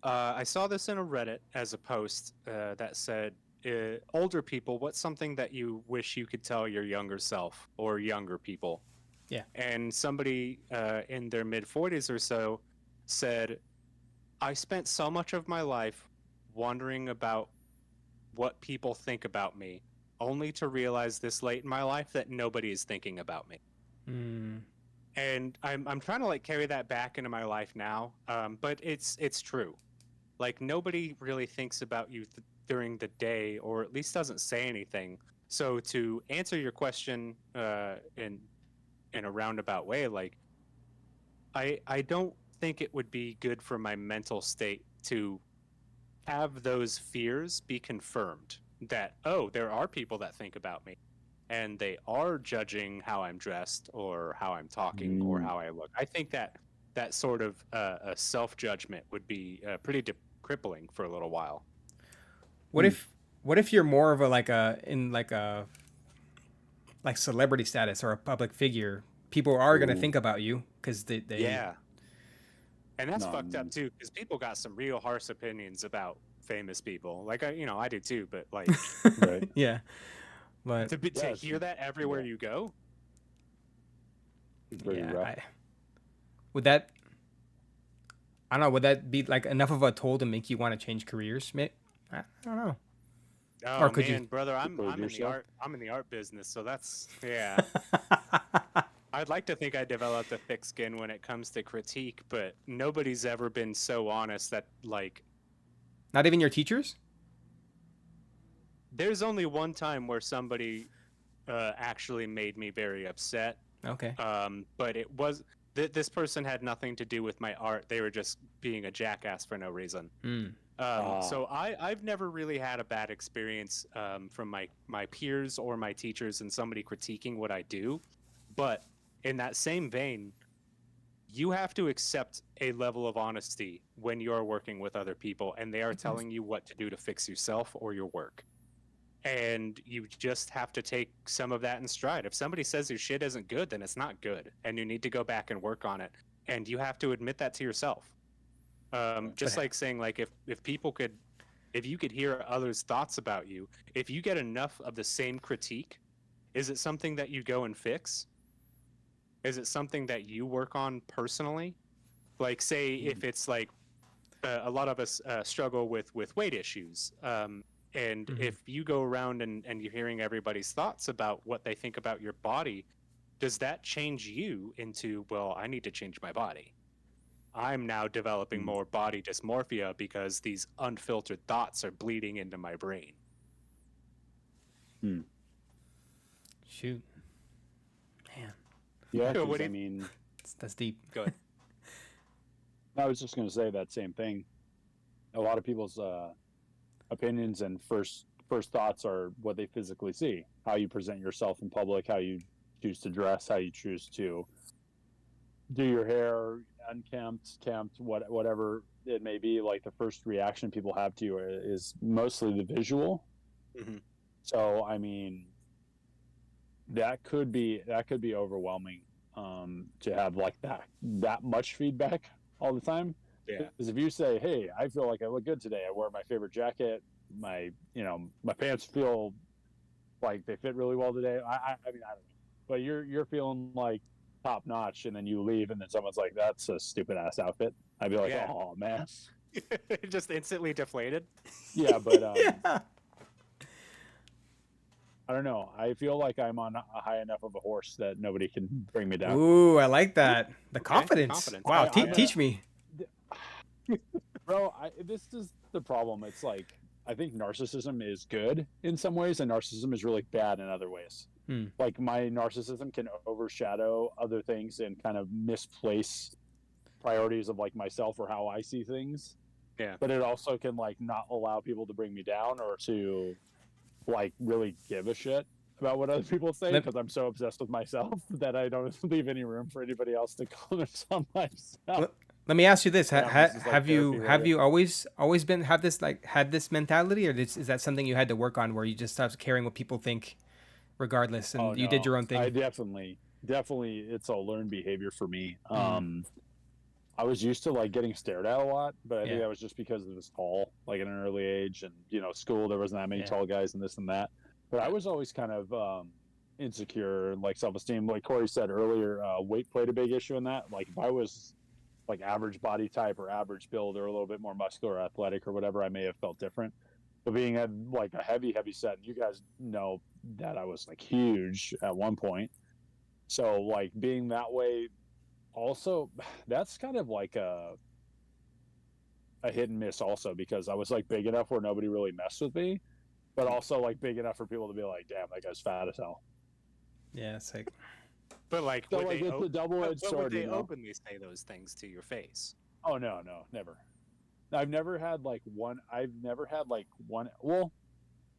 I saw this in a Reddit as a post that said, older people, what's something that you wish you could tell your younger self or younger people? Yeah. And somebody in their mid-40s or so said, I spent so much of my life wondering about what people think about me, only to realize this late in my life that nobody is thinking about me. And I'm trying to like carry that back into my life now, but it's true. Like nobody really thinks about you during the day, or at least doesn't say anything. So to answer your question in a roundabout way, like I don't think it would be good for my mental state to have those fears be confirmed that, oh, there are people that think about me and they are judging how I'm dressed or how I'm talking or how I look. I think that sort of a self-judgment would be pretty crippling for a little while. What if you're more of a like celebrity status or a public figure? People are going to think about you because they Yeah. And that's No, fucked up too, because people got some real harsh opinions about famous people. Like I do too, but like Right. yeah. But to Yeah, hear that everywhere yeah. you go. It's very yeah, rough. would that I don't know, would that be like enough of a toll to make you want to change careers? I don't know. Oh Or could you- man, brother, I'm Prove in the yourself? I'm in the art business, so that's yeah. I'd like to think I developed a thick skin when it comes to critique, but nobody's ever been so honest that like Not even your teachers? there's only one time where somebody actually made me very upset. Okay. But it was this person had nothing to do with my art. They were just being a jackass for no reason. So I've never really had a bad experience from my peers or my teachers and somebody critiquing what I do. But in that same vein, you have to accept a level of honesty when you're working with other people and they are telling you what to do to fix yourself or your work. And you just have to take some of that in stride. If somebody says your shit isn't good, then it's not good, and you need to go back and work on it. And you have to admit that to yourself. Just like saying, like, if you could hear others' thoughts about you, if you get enough of the same critique, is it something that you go and fix? Is it something that you work on personally? Like, say, if it's like a lot of us struggle with weight issues. And if you go around and you're hearing everybody's thoughts about what they think about your body, does that change you into, well, I need to change my body? I'm now developing more body dysmorphia because these unfiltered thoughts are bleeding into my brain. Shoot. Man, Yeah, So 'cause, what do I you- mean, that's deep. Go ahead. I was just going to say that same thing. A lot of people's opinions and first thoughts are what they physically see, how you present yourself in public, how you choose to dress, how you choose to do your hair, unkempt, kempt, whatever. it may be like the first reaction people have to you is mostly the visual. Mm-hmm. So I mean, that could be overwhelming to have like that much feedback all the time. Yeah. Because if you say, "Hey, I feel like I look good today. I wear my favorite jacket. My pants feel like they fit really well today." I mean, I don't know, but you're feeling like top notch, and then you leave, and then someone's like, "That's a stupid ass outfit." I'd be like, Yeah. "Oh man." Just instantly deflated. Yeah, but Yeah. I don't know. I feel like I'm on a high enough of a horse that nobody can bring me down. Ooh, I like that. The Okay, confidence. confidence. Wow, I'm teach me. Bro, this is the problem. It's like I think narcissism is good in some ways, and narcissism is really bad in other ways. Like my narcissism can overshadow other things and kind of misplace priorities of like myself or how I see things. Yeah. But it also can like not allow people to bring me down or to like really give a shit about what other people say because I'm so obsessed with myself that I don't leave any room for anybody else to comment on myself. Let me ask you this: Yeah, this is like have you therapy have right you always been had this mentality, or is that something you had to work on, where you just stopped caring what people think, regardless, and you did your own thing? I definitely, it's a learned behavior for me. I was used to like getting stared at a lot, but I think that was just because it was tall, like at an early age, and school there wasn't that many tall guys and this and that. But I was always kind of insecure and like self-esteem. Like Corey said earlier, weight played a big issue in that. Like if I was like average body type or average build or a little bit more muscular or athletic or whatever, I may have felt different. But being at like a heavy set, and you guys know that I was like huge at one point. So like being that way also, that's kind of like a hit and miss also, because I was like big enough where nobody really messed with me, but also like big enough for people to be like, damn, that guy's fat as hell. Yeah, it's like, But like, So would like they it's a double-edged sword, would they you know? openly say those things to your face? Oh no, never. I've never had like one. Well,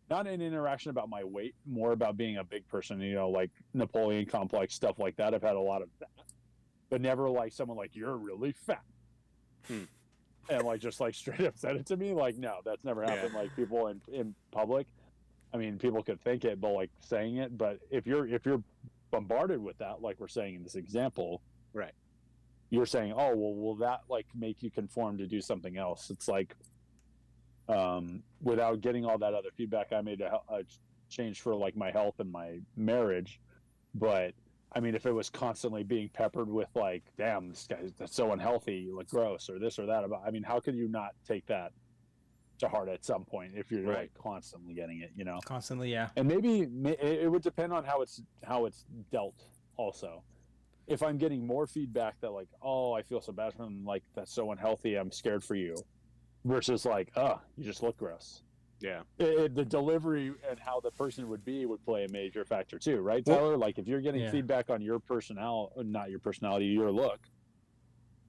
not an interaction about my weight, more about being a big person. Like Napoleon complex stuff like that. I've had a lot of that, but never like someone like you're really fat, and like just like straight up said it to me. Like no, that's never happened. Yeah. Like people in public. I mean, people could think it, but like saying it. But if you're bombarded with that, like we're saying in this example, Right. you're saying, oh, well, will that like make you conform to do something else? It's like, without getting all that other feedback, I made a change for like my health and my marriage. But I mean, if it was constantly being peppered with like, damn, this that's so unhealthy, like gross or this or that I mean, how could you not take that to heart at some point if you're like constantly getting it, constantly, yeah. And maybe it would depend on how it's dealt also. If I'm getting more feedback that like, oh, I feel so bad for them, like that's so unhealthy, I'm scared for you, versus like, oh, you just look gross. Yeah. The delivery and how the person would play a major factor too, right, Tyler? Well, like if you're getting feedback on your not your personality, your look,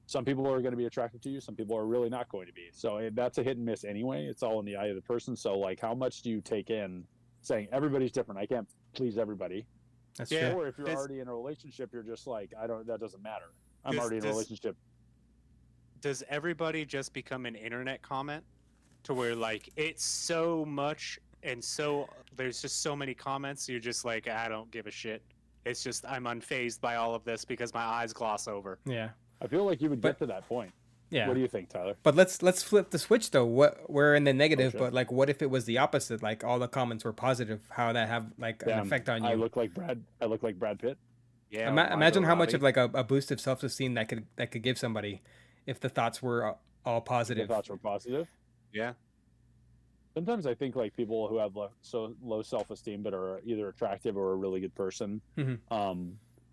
some people are going to be attracted to you, some people are really not going to be. So that's a hit and miss anyway. It's all in the eye of the person. So like, how much do you take in saying everybody's different? I can't please everybody. That's true. Or if you're already in a relationship, you're just like, that doesn't matter. I'm already in a relationship. Does everybody just become an internet comment to where like it's so much and so there's just so many comments, you're just like, I don't give a shit. It's just I'm unfazed by all of this because my eyes gloss over. Yeah. I feel like you would get to that point. Yeah. What do you think, Tyler? But let's flip the switch though. We're in the negative, but like, what if it was the opposite? Like all the comments were positive. How that have like an effect on you? I look like Brad Pitt. Yeah. Imagine how much of like a boost of self-esteem that could give somebody if the thoughts were all positive. The thoughts were positive. Yeah. Sometimes I think like people who have so low self-esteem but are either attractive or a really good person. Mm-hmm.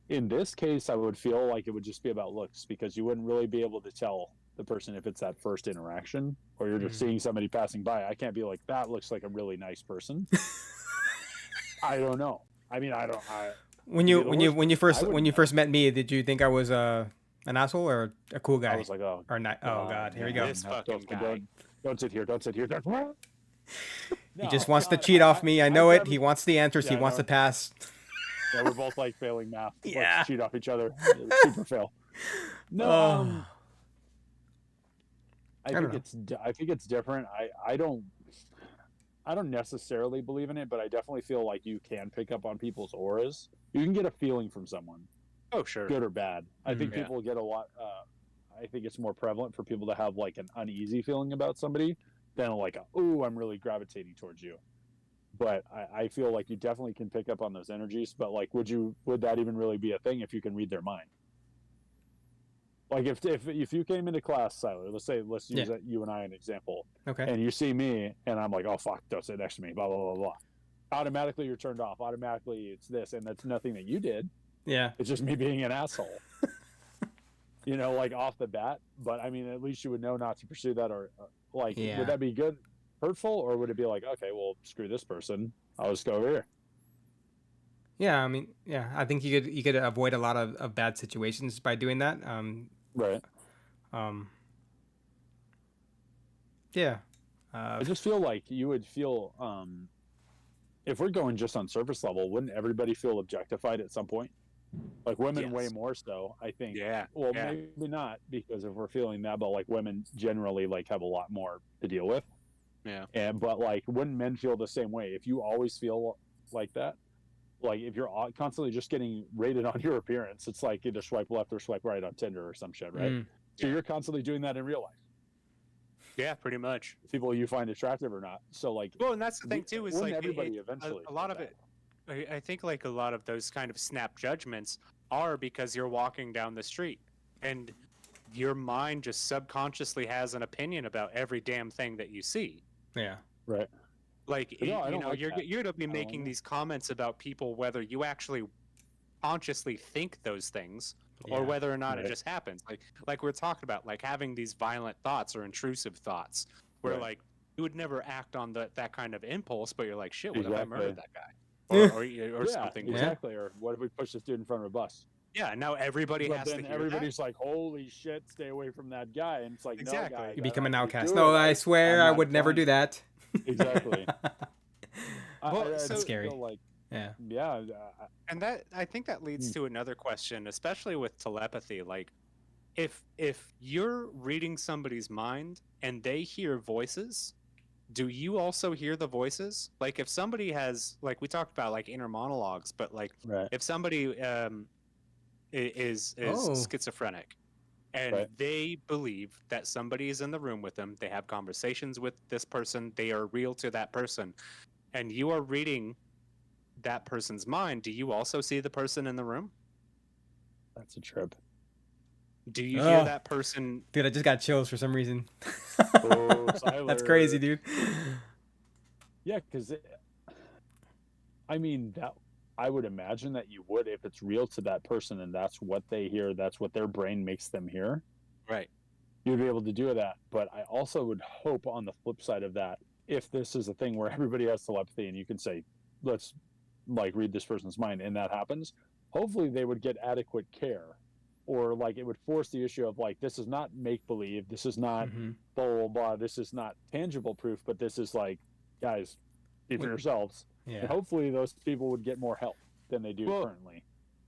In this case, I would feel like it would just be about looks, because you wouldn't really be able to tell the person if it's that first interaction or you're just seeing somebody passing by. I can't be like, that looks like a really nice person. I don't know. I mean, when you first met me, did you think I was an asshole or a cool guy? I was like, oh, or not? Oh God, here we go. This fucking guy. Don't sit here. He just wants to cheat off me. I know it. He wants the answers. He wants to pass. Yeah, we're both like failing math. Yeah. Let's cheat off each other. Super fail. No. I don't think know. I think it's different. I don't necessarily believe in it, but I definitely feel like you can pick up on people's auras. You can get a feeling from someone, Oh, sure. good or bad. I think Mhm. Yeah. people get a lot. I think it's more prevalent for people to have like an uneasy feeling about somebody than like, oh, I'm really gravitating towards you. But I feel like you definitely can pick up on those energies. But like, would that even really be a thing if you can read their mind? Like if you came into class, Siler, let's Yeah. use you and I an example, Okay. and you see me and I'm like, oh fuck, don't sit next to me, blah blah blah blah. Automatically you're turned off. Automatically it's this, and that's nothing that you did. Yeah. It's just me being an asshole. Like off the bat. But I mean, at least you would know not to pursue that, or like, would Yeah. that be good, hurtful, or would it be like, okay, well, screw this person, I'll just go over here. Yeah. I mean, yeah. I think you could avoid a lot of bad situations by doing that. Right. Um. Yeah. I just feel like you would feel, if we're going just on surface level, wouldn't everybody feel objectified at some point? Like women way Yes. more so, I think. Yeah. Well, Yeah. maybe not, because if we're feeling that, but like women generally like have a lot more to deal with. Yeah. But like, wouldn't men feel the same way if you always feel like that? Like if you're constantly just getting rated on your appearance, it's like either swipe left or swipe right on Tinder or some shit, right? mm, So Yeah. you're constantly doing that in real life, Yeah. Pretty much. people you find attractive or not. So like, Well, and that's the thing too. Is wouldn't like everybody eventually a lot feel of that? it. I think like a lot of those kind of snap judgments are because you're walking down the street and your mind just subconsciously has an opinion about every damn thing that you see. yeah. Right? Like But no, I don't like that. you're gonna be I don't like making that. these comments about people whether you actually consciously think those things or Yeah. whether or not it Right. just happens. Like we're talking about, like having these violent thoughts or intrusive thoughts where Right. like you would never act on that kind of impulse, but you're like, shit, what if I Exactly. murdered that guy? Or Yeah, something. Yeah. exactly. Or what if we push this dude in front of a bus? Yeah, now everybody But has to then hear everybody's like, "Holy shit, stay away from that guy!" And it's like, Exactly. "No, guys, You I become don't an want you to outcast. do No, it. I swear I'm I not would never trying." do that. Exactly. Well, I so- just scary. feel like, Yeah. yeah, And that, I think that leads Hmm. to another question, especially with telepathy. Like, if you're reading somebody's mind and they hear voices, do you also hear the voices? Like, if somebody has, like we talked about, like inner monologues, but like right, if somebody is Oh. schizophrenic and Right. they believe that somebody is in the room with them, they have conversations with this person, they are real to that person, and you are reading that person's mind, do you also see the person in the room? that's a trip. Do you hear Oh. that person? Dude, I just got chills for some reason. Oh, That's crazy, Tyler. dude. Yeah, because I mean that I would imagine that you would, if it's real to that person and that's what they hear, that's what their brain makes them hear. Right. You'd be able to do that. But I also would hope on the flip side of that, if this is a thing where everybody has telepathy and you can say, let's like read this person's mind, and that happens, hopefully they would get adequate care. Or like it would force the issue of like, this is not make believe, this is not Mhm. blah blah blah, this is not tangible proof, but this is like, guys, keep it Wait. yourselves. Yeah. And hopefully those people would get more help than they do Well, currently.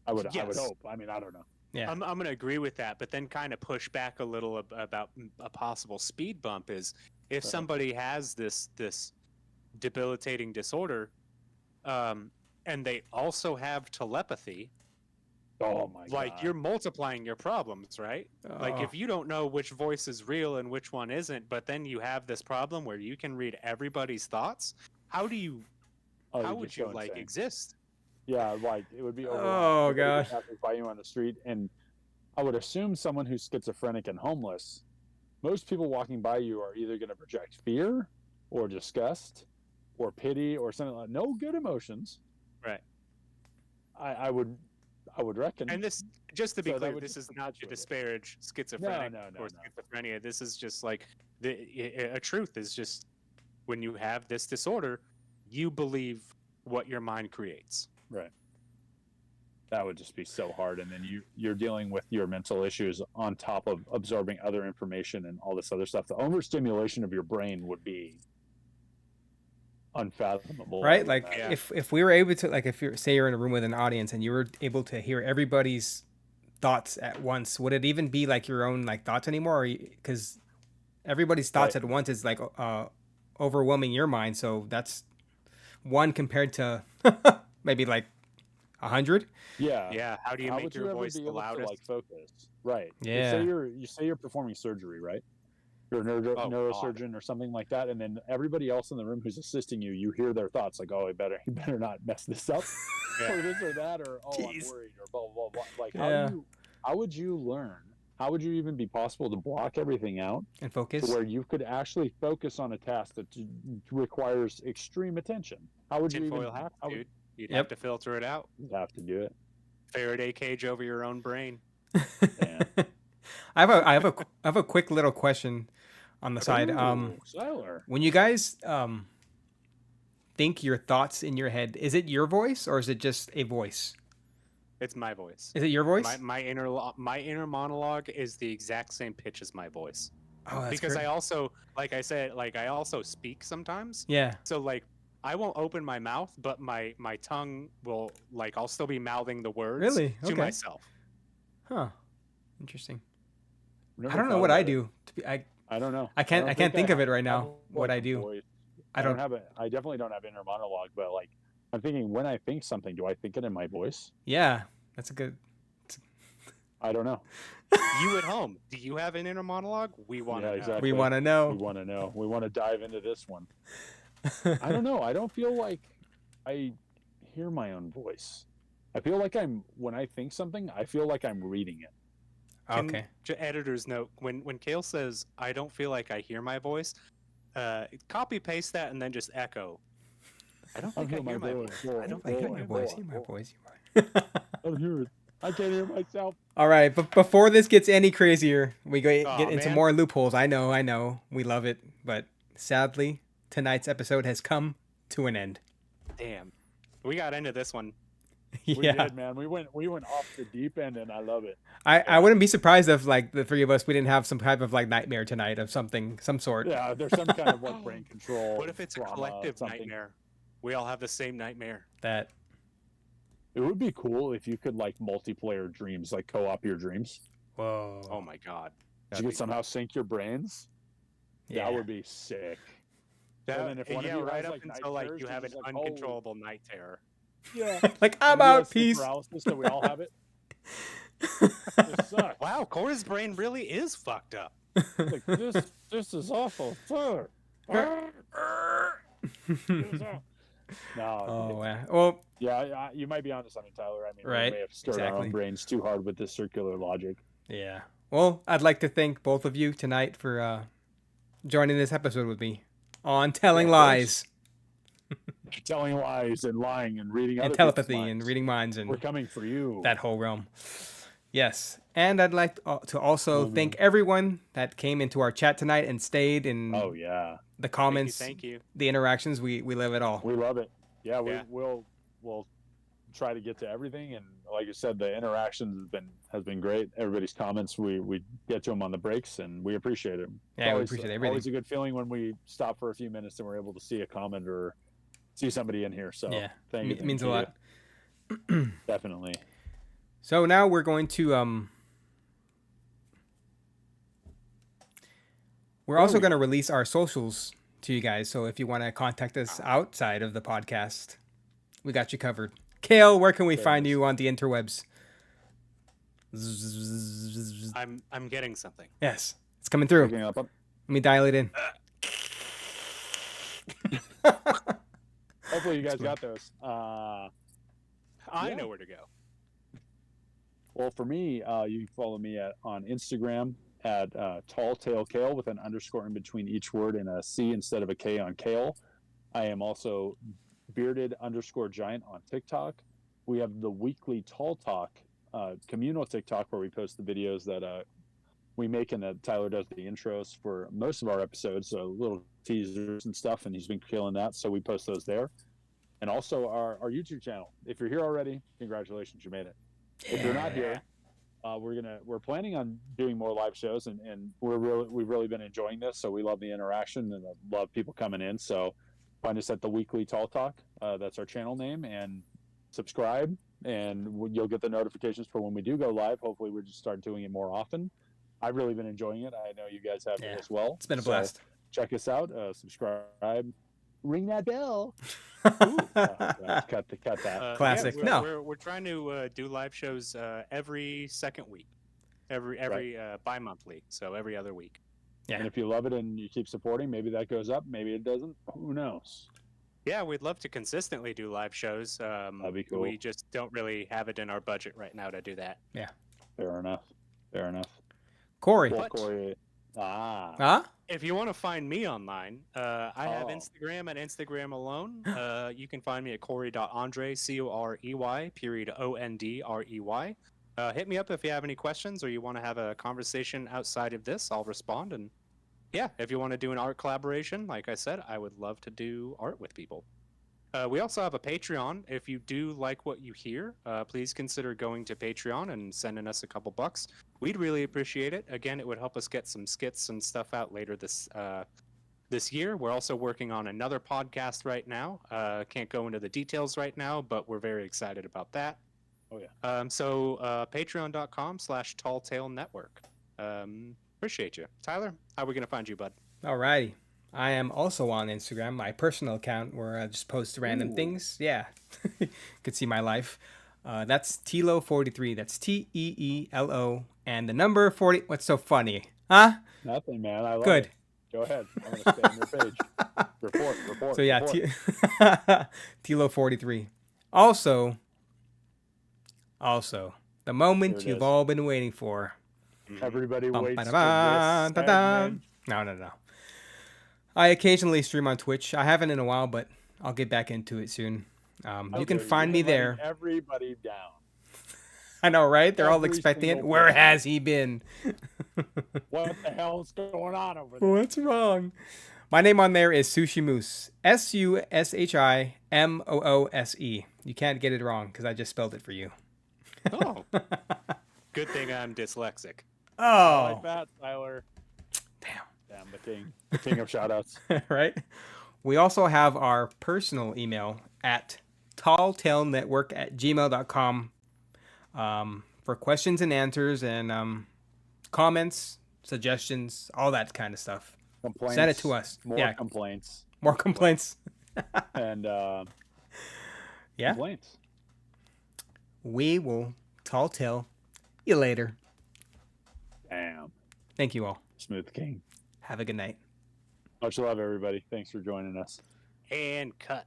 I would yes. hope. I mean, I don't know. Yeah. I'm going to agree with that, but then kind of push back a little about a possible speed bump is if Right. somebody has this debilitating disorder, and they also have telepathy, Oh my like god. you're multiplying your problems, right? Like Oh. if you don't know which voice is real and which one isn't, but then you have this problem where you can read everybody's thoughts, how do you Oh, how you're would just you so like insane. exist? Yeah, like it would be Oh, overwhelming. Somebody gosh. passing by you on the street, and I would assume someone who's schizophrenic and homeless, most people walking by you are either going to project fear or disgust or pity or something like no good emotions. Right. I would reckon. And this, just to be So that clear, would this just is not to perpetuate it. disparage schizophrenic no, or no. schizophrenia. This is just like a truth is just when you have this disorder, you believe what your mind creates. Right. That would just be so hard, and then you're dealing with your mental issues on top of absorbing other information and all this other stuff. The overstimulation of your brain would be unfathomable. I Right? would Like imagine. if we were able to, like, if you're, say you're in a room with an audience and you were able to hear everybody's thoughts at once, would it even be like your own like thoughts anymore? Because everybody's thoughts Right. at once is like overwhelming your mind. So that's one compared to maybe like 100. Yeah. Yeah. How do you How make would your you ever voice be the able to like loudest? focus? Right. Yeah. You say you're performing surgery, right? You're a Oh God. neurosurgeon or something like that, and then everybody else in the room who's assisting you, you hear their thoughts like, "Oh, you better not mess this up, Yeah. or this or that, or oh, I'm Jeez. worried, or blah blah blah." Like, Yeah. how would you learn? How would you even be possible to block everything out And to focus. where you could actually focus on a task that requires extreme attention? How would you even? Tinfoil hat, How would dude. You'd have Yep. to filter it out. you have to do it? Faraday cage over your own brain. Man. I have a quick little question on the side. Ooh, Siler. When you guys think your thoughts in your head, is it your voice or is it just a voice? It's my voice. Is it your voice? My inner monologue is the exact same pitch as my voice. Oh, that's Because great. I also, like I said, like I also speak sometimes. Yeah. So like I won't open my mouth, but my tongue will, like, I'll still be mouthing the words Really? to Okay. myself. Huh. Interesting. Never I don't know thought what I about it. do. I don't know. I can't don't think of it have- right now, have, what I a do. voice. I don't. I definitely don't have inner monologue, but like I'm thinking when I think something, do I think it in my voice? Yeah, that's a good. I don't know. You at home, do you have an inner monologue? We want to Yeah, know. exactly. We want to We know. want to know. We want to dive into this one. I don't know. I don't feel like I hear my own voice. I feel like when I think something, I feel like I'm reading it. Okay. Editor's note: when Kale says, "I don't feel like I hear my voice," copy paste that and then just echo. I don't think I hear my voice. I don't I think hear I my hear voice. my Hear my voice. voice. I don't hear it. I can't hear myself. All right, but before this gets any crazier, we get Aw, into man. more loopholes. I know, we love it, but sadly, tonight's episode has come to an end. Damn, we got into this one. We Yeah, did, man. We went off the deep end, and I love it. I wouldn't be surprised if like the three of us we didn't have some type of like nightmare tonight of some sort. Yeah, there's some kind of like brain control. What if it's a trauma, collective something. nightmare? We all have the same nightmare. That It would be cool if you could like multiplayer dreams, like co-op your dreams. whoa. Oh my god. You could somehow sync your brains. Yeah. That would be sick. And then if one of yeah, you has, right up like, night until like terrors, you you're have an just like, oh. uncontrollable night terror. Yeah. Like I'm One of you out. has sleep Peace. paralysis, so we all have it. This sucks. Wow, Cora's brain really is fucked up. Like, this is awful. Sir. No. Oh wow. Well, Yeah, you might be onto something, Tyler. I mean, Right, we may have stirred our exactly. own brains too hard with this circular logic. yeah. Well, I'd like to thank both of you tonight for joining this episode with me on Telling Yeah, of course. Lies Telling lies and lying and reading other and people's telepathy and minds. reading minds and We're coming for you. that whole realm. Yes. And I'd like to also Mhm. thank everyone that came into our chat tonight and stayed in Oh yeah, the comments, Thank you. the interactions. We live it all. we love it. Yeah, Yeah. we'll try to get to everything. And like you said, the interactions has been great. Everybody's comments, we get to them on the breaks, and we appreciate it. Yeah, we appreciate everything. Always a good feeling when we stop for a few minutes and we're able to see a comment or see somebody in here. So Yeah, thank you. it means a lot. Definitely. So now we're going to we're also going to release our socials to you guys. So if you want to contact us outside of the podcast, we got you covered. Kale, where can we find you on the interwebs? I'm getting something. Yes, it's coming through. Looking up. Let me dial it in. Hopefully you guys got those. I Yeah. know where to go. Well, for me, you can follow me on Instagram at talltailkale with an underscore in between each word and a C instead of a K on kale. I am also bearded_giant on TikTok. We have the weekly Tall Talk communal TikTok where we post the videos that we make and that Tyler does the intros for most of our episodes, so little teasers and stuff, and he's been killing that. So we post those there. And also our YouTube channel. If you're here already, congratulations, you made it. If you're not here, we're planning on doing more live shows, and we've really been enjoying this. So we love the interaction and love people coming in. So find us at the Weekly Tall Talk. That's our channel name, and subscribe, and you'll get the notifications for when we do go live. Hopefully, we just start doing it more often. I've really been enjoying it. I know you guys have Yeah. as well. It's been a So blast. check us out. Subscribe. Ring that bell. Cut that. Classic. Yeah, No. we're trying to do live shows every second week, every bi-monthly, so every other week. Yeah. And if you love it and you keep supporting, maybe that goes up. Maybe it doesn't. Who knows? Yeah, we'd love to consistently do live shows. That'd be cool. We just don't really have it in our budget right now to do that. Yeah. Fair enough. Corey. Well, But- Corey. Huh? If you want to find me online, I have Oh. Instagram at Instagram alone. You can find me at Corey.Andre, Corey.Ondrey. Hit me up if you have any questions or you want to have a conversation outside of this. I'll respond. And yeah, if you want to do an art collaboration, like I said, I would love to do art with people. We also have a Patreon. If you do like what you hear, please consider going to Patreon and sending us a couple bucks. We'd really appreciate it. Again, it would help us get some skits and stuff out later this year. We're also working on another podcast right now. Can't go into the details right now, but we're very excited about that. Oh, yeah. Patreon.com/TallTaleNetwork. Appreciate you. Tyler, how are we going to find you, bud? Alrighty. I am also on Instagram, my personal account, where I just post random Ooh. things. Yeah. You could see my life. That's Tilo43. That's Teelo and the number 40. What's so funny? Huh? Nothing, man. I love Good. it. Go ahead. I'm going to stay on your page. Report. So yeah, report. Tilo43. Also, the moment Here it you've is. all been waiting for. Everybody Bum, waits for ba-da-ba, this da-da. segment. No. I occasionally stream on Twitch. I haven't in a while, but I'll get back into it soon. You can Okay, find me you're letting there. Everybody down. I know, right? They're all Every expecting it. single Where person. has he been? What the hell's going on over there? What's wrong? My name on there is Sushi Moose. SUSHIMOOSE. You can't get it wrong because I just spelled it for you. Oh, good thing I'm dyslexic. I Oh, like that, Tyler. damn. Damn, the king of shoutouts. Right? We also have our personal email at talltailnetwork@gmail.com for questions and answers and comments, suggestions, all that kind of stuff. Complaints. Send it to us. More Yeah. complaints. More complaints. And Yeah. complaints. We will tall tale you later. Damn. Thank you all. Smooth King. Have a good night. Much love, everybody. Thanks for joining us. And cut.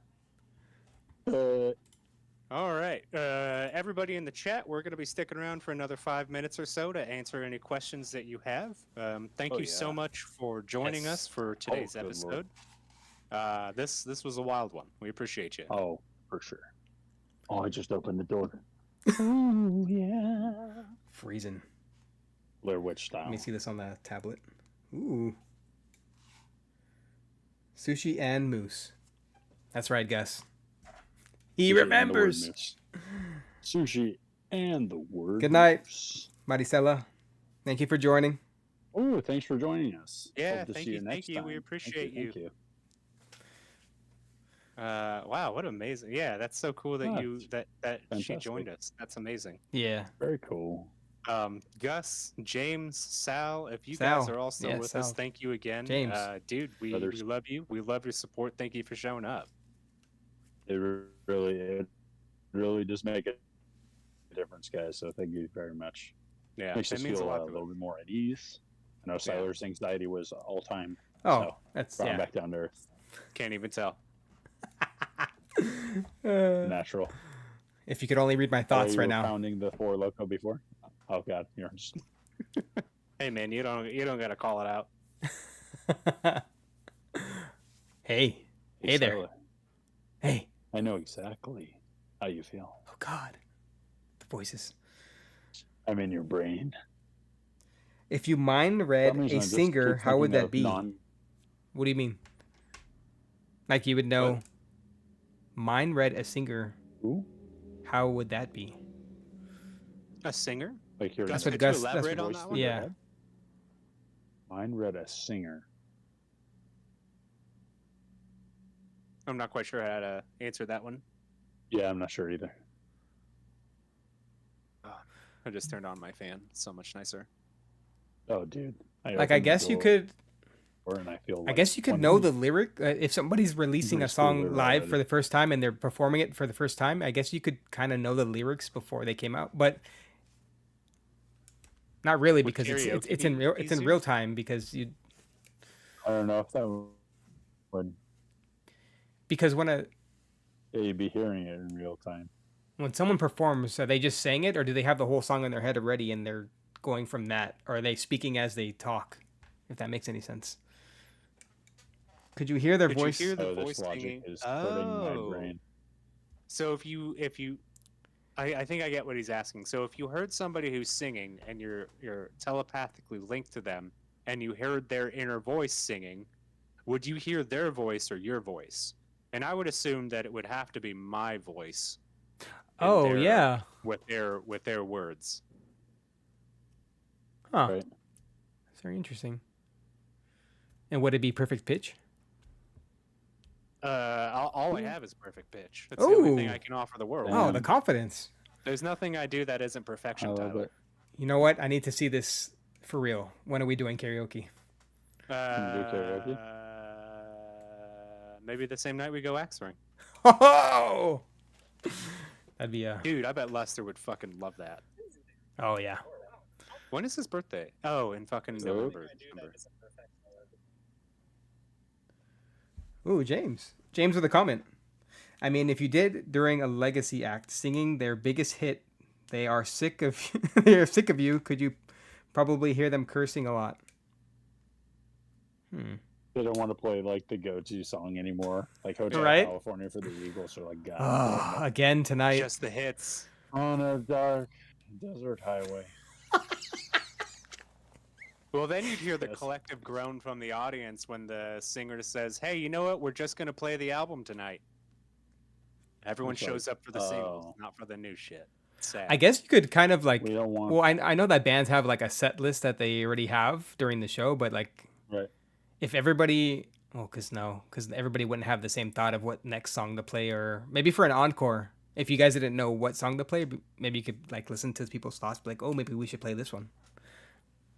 All right. Everybody in the chat, we're going to be sticking around for another 5 minutes or so to answer any questions that you have. Thank Oh, you so yeah. much for joining Yes. us for today's good episode. This was a wild one. We appreciate you. Oh, for sure. Oh, I just opened the door. Oh, yeah. Freezing. Blair Witch style. Let me see this on the tablet. Ooh. Sushi and Moose. That's right, Gus. He Sushi and the word remembers. moose. Sushi and the word. Good night. moose. Maricela, thank you for joining. Oh, thanks for joining us. Yeah, Hope to thank see you, next thank you. We time. appreciate Thank you. Wow, what amazing. Yeah, that's so cool that Yeah, you that she fantastic. joined us. That's amazing. Yeah. Very cool. Gus, James, Sal, if you Sal. guys are all still Yeah, with Sal. us, thank you again. James. Dude, we Brothers. love you. We love your support. Thank you for showing up. It really does make a difference, guys. So thank you very much. Yeah, Makes it us means feel a lot a to little bit more at ease. I know Siler's anxiety was all time. Oh, So, that's brought him yeah. back down to earth. Can't even tell. Natural. If you could only read my thoughts You right were now. Pounding the Four Loco before. Oh God, you're just Hey man, you don't gotta call it out. Hey. Hey there. Siler, Hey. I know exactly how you feel. Oh God. The voices. I'm in your brain. If you mind For read some reason, a I just singer, keep how would thinking that of be? What do you mean? Like you would know. What? Mine read a singer. Who? How would that be? A singer? Like here. That's Could what you Gus- that's elaborate what on voice that in one? your Yeah. head? Mine read a singer. I'm not quite sure how to answer that one. Yeah, I'm not sure either. I just turned on my fan. It's so much nicer. Oh, dude. I opened the guess you door could. and I feel I like guess you could one know of the lyric if somebody's releasing a Bruce song Lee live already. for the first time and they're performing it for the first time. I guess you could kind of know the lyrics before they came out, but not really Would because karaoke it's be in easier? real time because you I don't know if that would because you'd be hearing it in real time. when someone performs, are they just saying it or do they have the whole song in their head already and they're going from that, or are they speaking as they talk? If that makes any sense. Could you hear their Could voice? you hear the Oh, voice this logic singing? is hurting my Oh, brain. so if you I think I get what he's asking. So if you heard somebody who's singing and you're telepathically linked to them and you heard their inner voice singing, would you hear their voice or your voice? And I would assume that it would have to be my voice. in Oh their- yeah. with their words. Huh. Right. That's very interesting. And would it be perfect pitch? All I have is perfect pitch. That's the only thing Ooh. I can offer the world. Oh, the Damn. confidence. There's nothing I do that isn't perfection, I love Tyler. it. You know what? I need to see this for real. When are we doing karaoke? Can we do karaoke? Maybe the same night we go axe throwing. Oh, that'd be a. Dude, I bet Lester would fucking love that. Oh yeah. When is his birthday? Oh, in fucking So- November. Ooh, James. James with a comment. I mean, if you did during a legacy act singing their biggest hit, they are sick of they are sick of you. Could you probably hear them cursing a lot? They don't want to play like the go-to song anymore, like Hotel Right? California for the Eagles, or like God Oh, again tonight. Just the hits. on a dark desert highway. Well, then you'd hear the Yes. collective groan from the audience when the singer says, "Hey, you know what? We're just gonna play the album tonight." Everyone It's like, shows up for the singles, oh. not for the new shit. It's sad. I guess you could kind of like. We don't want Well, I know that bands have like a set list that they already have during the show, but like right. if everybody, well, because everybody wouldn't have the same thought of what next song to play, or maybe for an encore, if you guys didn't know what song to play, maybe you could like listen to people's thoughts, be like, oh, maybe we should play this one.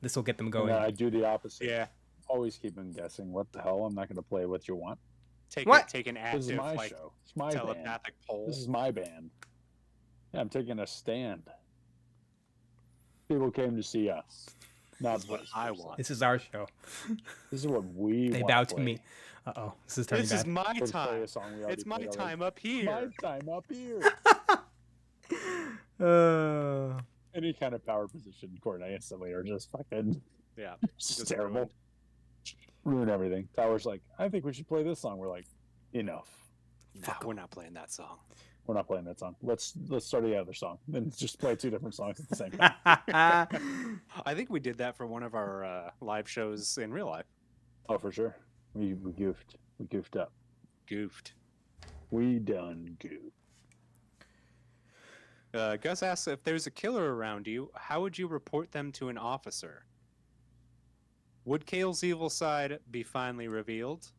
This will get them And going. then I do the opposite. Yeah. Always keep them guessing. What the hell? I'm not going to play what you want. What? Take an This is active my like show. It's my band. telepathic poll. This is my band. Yeah, I'm taking a stand. People came to see us. Not This is what vice I versa. want. This is our show. This is what we They want bow to to play. me. Uh-oh, this is turning This is bad. my Let's play time. a song we already It's my played already. time up here. My time up here. Any kind of power position, Court and I instantly are just fucking Yeah. just Just terrible. Ruin everything. Tower's like, I think we should play this song. We're like, enough. No, we're not playing that song. We're not playing that song. Let's start the other song. Then just play two different songs at the same time. I think we did that for one of our live shows in real life. Oh, for sure. We goofed. We goofed up. Goofed. We done goofed. Gus asks, if there's a killer around you, how would you report them to an officer? Would Kale's evil side be finally revealed?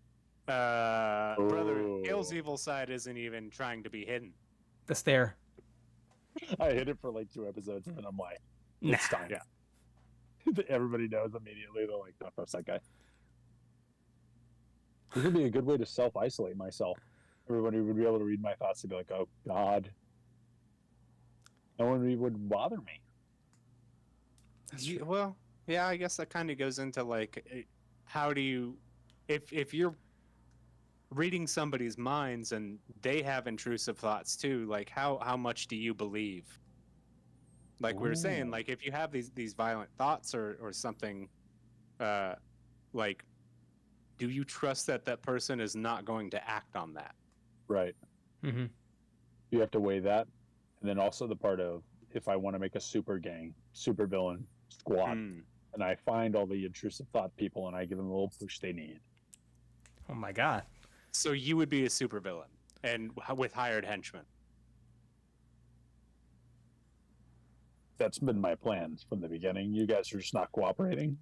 Brother, Kale's Oh. evil side isn't even trying to be hidden. The stare. I hit it for like 2 episodes, and then I'm like, Nah. it's time. Yeah. Everybody knows immediately. They're like, don't trust that guy. This would be a good way to self-isolate myself. Everybody would be able to read my thoughts and be like, oh, God. No one would bother me. Well, yeah, I guess that kind of goes into like, how do you, if you're reading somebody's minds and they have intrusive thoughts too, like how much do you believe? Like we were saying, Ooh. like if you have these violent thoughts or something, like, do you trust that person is not going to act on that? Right. Mm-hmm. You have to weigh that. And then also the part of, if I want to make a super gang, super villain squad, Hmm. and I find all the intrusive thought people and I give them a little push they need. Oh my god. So you would be a supervillain and with hired henchmen. That's been my plan from the beginning. You guys are just not cooperating.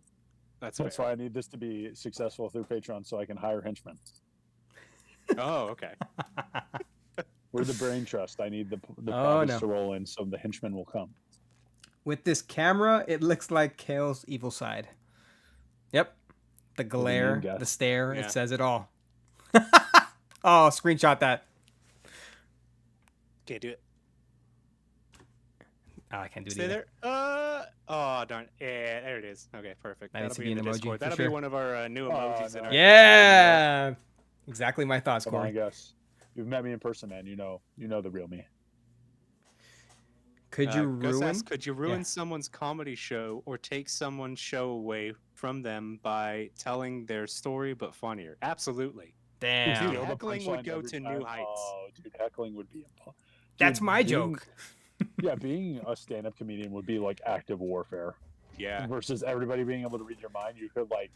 That's That's fair. why I need this to be successful through Patreon so I can hire henchmen. Oh, okay. We're the brain trust. I need the Oh, profits no. to roll in so the henchmen will come. With this camera, it looks like Kale's evil side. Yep. The glare, guess. the stare, Yeah. it says it all. Oh, screenshot that. Can't do it. Oh, I can't do it Stay either. there. Oh darn. Yeah, there it is. Okay, perfect. That needs That'll to be in be the an emoji, Discord. for That'll sure. be one of our new emojis in no. our. Yeah. Exactly my thoughts, Come on, Corey. Gus. You've met me in person, man. You know the real me. Could you Gus ruin? asks, could you ruin Yeah. someone's comedy show or take someone's show away from them by telling their story but funnier? Absolutely. Damn. Steal the Heckling would punchline go every to time. new heights. Oh, dude, heckling would be That's Dude, my being- joke. Yeah, being a stand-up comedian would be like active warfare. Yeah. Versus everybody being able to read your mind. You could like,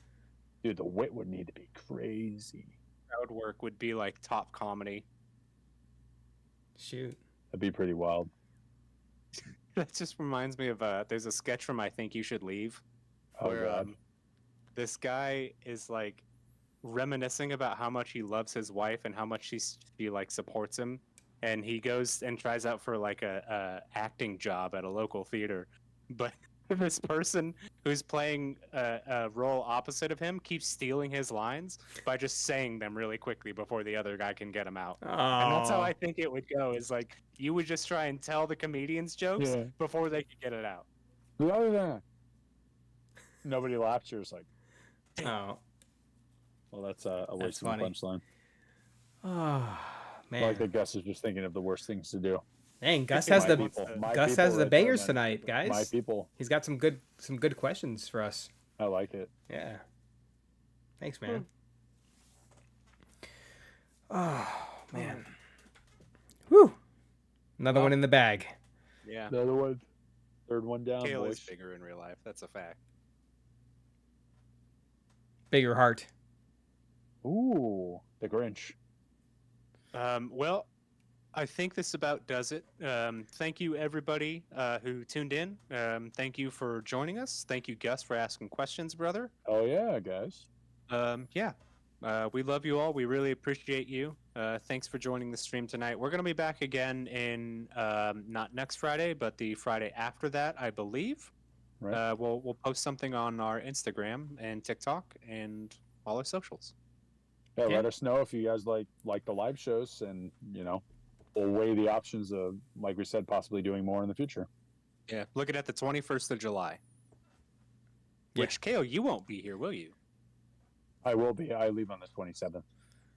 dude, the wit would need to be crazy. Crowd work would be like top comedy. Shoot. That'd be pretty wild. That just reminds me of there's a sketch from I Think You Should Leave Oh where god. this guy is like reminiscing about how much he loves his wife and how much she like supports him, and he goes and tries out for like a acting job at a local theater, but this person who's playing a role opposite of him keeps stealing his lines by just saying them really quickly before the other guy can get them out. Oh. And that's how I think it would go, is like you would just try and tell the comedians jokes Yeah. before they could get it out. The other than nobody laughs. You're just like, Oh. well, that's a That's waste of a funny. punchline. Oh, man. Like that Gus is just thinking of the worst things to do. Dang, Gus My has the people. Gus has the right there, bangers man. tonight, guys. My people. He's got some good questions for us. I like it. Yeah. Thanks, man. Oh, man. Whew. Another Well- one in the bag. Yeah. The other one, third one down, Kale is boys. bigger in real life. That's a fact. Bigger heart. Ooh, the Grinch. Well, I think this about does it. Thank you, everybody who tuned in. Thank you for joining us. Thank you, Gus, for asking questions, brother. Oh yeah, guys. Yeah. We love you all. We really appreciate you. Thanks for joining the stream tonight. We're going to be back again in not next Friday, but the Friday after that, I believe. Right. We'll post something on our Instagram and TikTok and all our socials. Yeah, Yeah. let us know if you guys like the live shows, and we'll weigh the options of, like we said, possibly doing more in the future. Yeah. Looking at the 21st of July. Yeah. Which, Kale, you won't be here, will you? I will be. I leave on the 27th,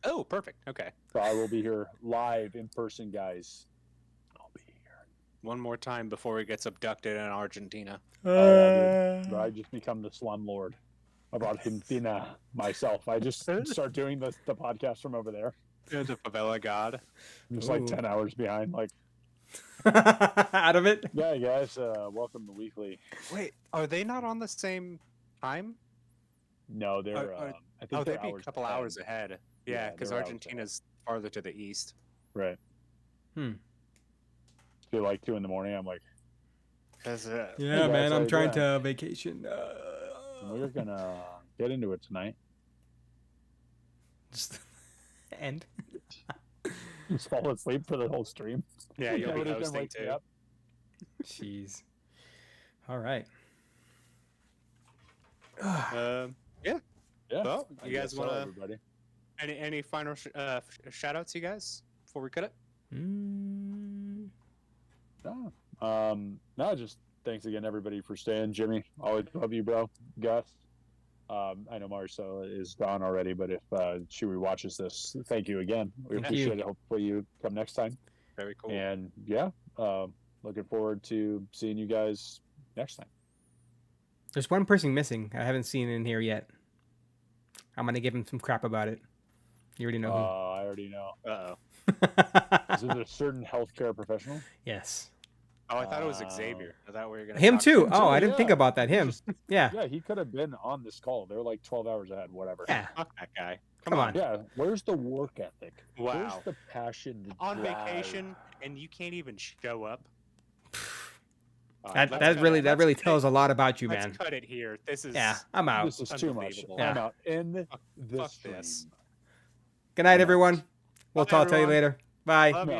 Oh, perfect. Okay. so I will be here live in person, guys. I'll be here. One more time before he gets abducted in Argentina. Oh, yeah, I just become the slumlord of Argentina myself. I just start doing the podcast from over there. The favela god. I'm just like Ooh. 10 hours behind. Like, Out of it. yeah, guys, welcome to Weekly. Wait, are they not on the same time? No, they're. I think Oh, they're they'd be a couple hours ahead. Yeah, Yeah, because they're hours Argentina's farther to the east. Right. Hmm. Feel like 2 in the morning. I'm like, Cause, Yeah, Hey, man, guys, how I'm you trying doing? to vacation. we're gonna get into it tonight. Just end. Just fall asleep for the whole stream. yeah, you'll be Nobody's gonna hosting wake me too. up. Jeez. All right. Yeah. Yeah. Well, I you guys guess so, want to everybody? any final shout outs, you guys, before we cut it? Mm, No. No, just thanks again, everybody, for staying. Jimmy, always love you, bro. Gus, I know Marcel is gone already, but if Chewy watches this, thank you again. We Thank appreciate you. it. Hopefully you come next time. Very cool. And yeah, looking forward to seeing you guys next time. there's one person missing. I haven't seen in here yet. I'm gonna give him some crap about it. You already know I already know. Uh-oh. who. Is it a certain healthcare professional? Yes. Oh, I thought it was Oh. Xavier. Is that where you're gonna Him talk too. Him Oh, too, I didn't think yeah. about that. Him. Just- Yeah. Yeah, he could have been on this call. They're like 12 hours ahead, whatever. Yeah. Fuck that guy. Come on. Yeah, where's the work ethic? Wow. Where's the passion? The On drive? vacation and you can't even show up. All That let's that cut really it. that really Let's- tells a lot about you, Let's man. cut it here. This is Yeah, I'm out. This is too much. Unbelievable. I'm Yeah. out. In Fuck the this. stream. Good night, Come on. everyone. We'll Bye, tell you everyone. later. Bye. Love No. you.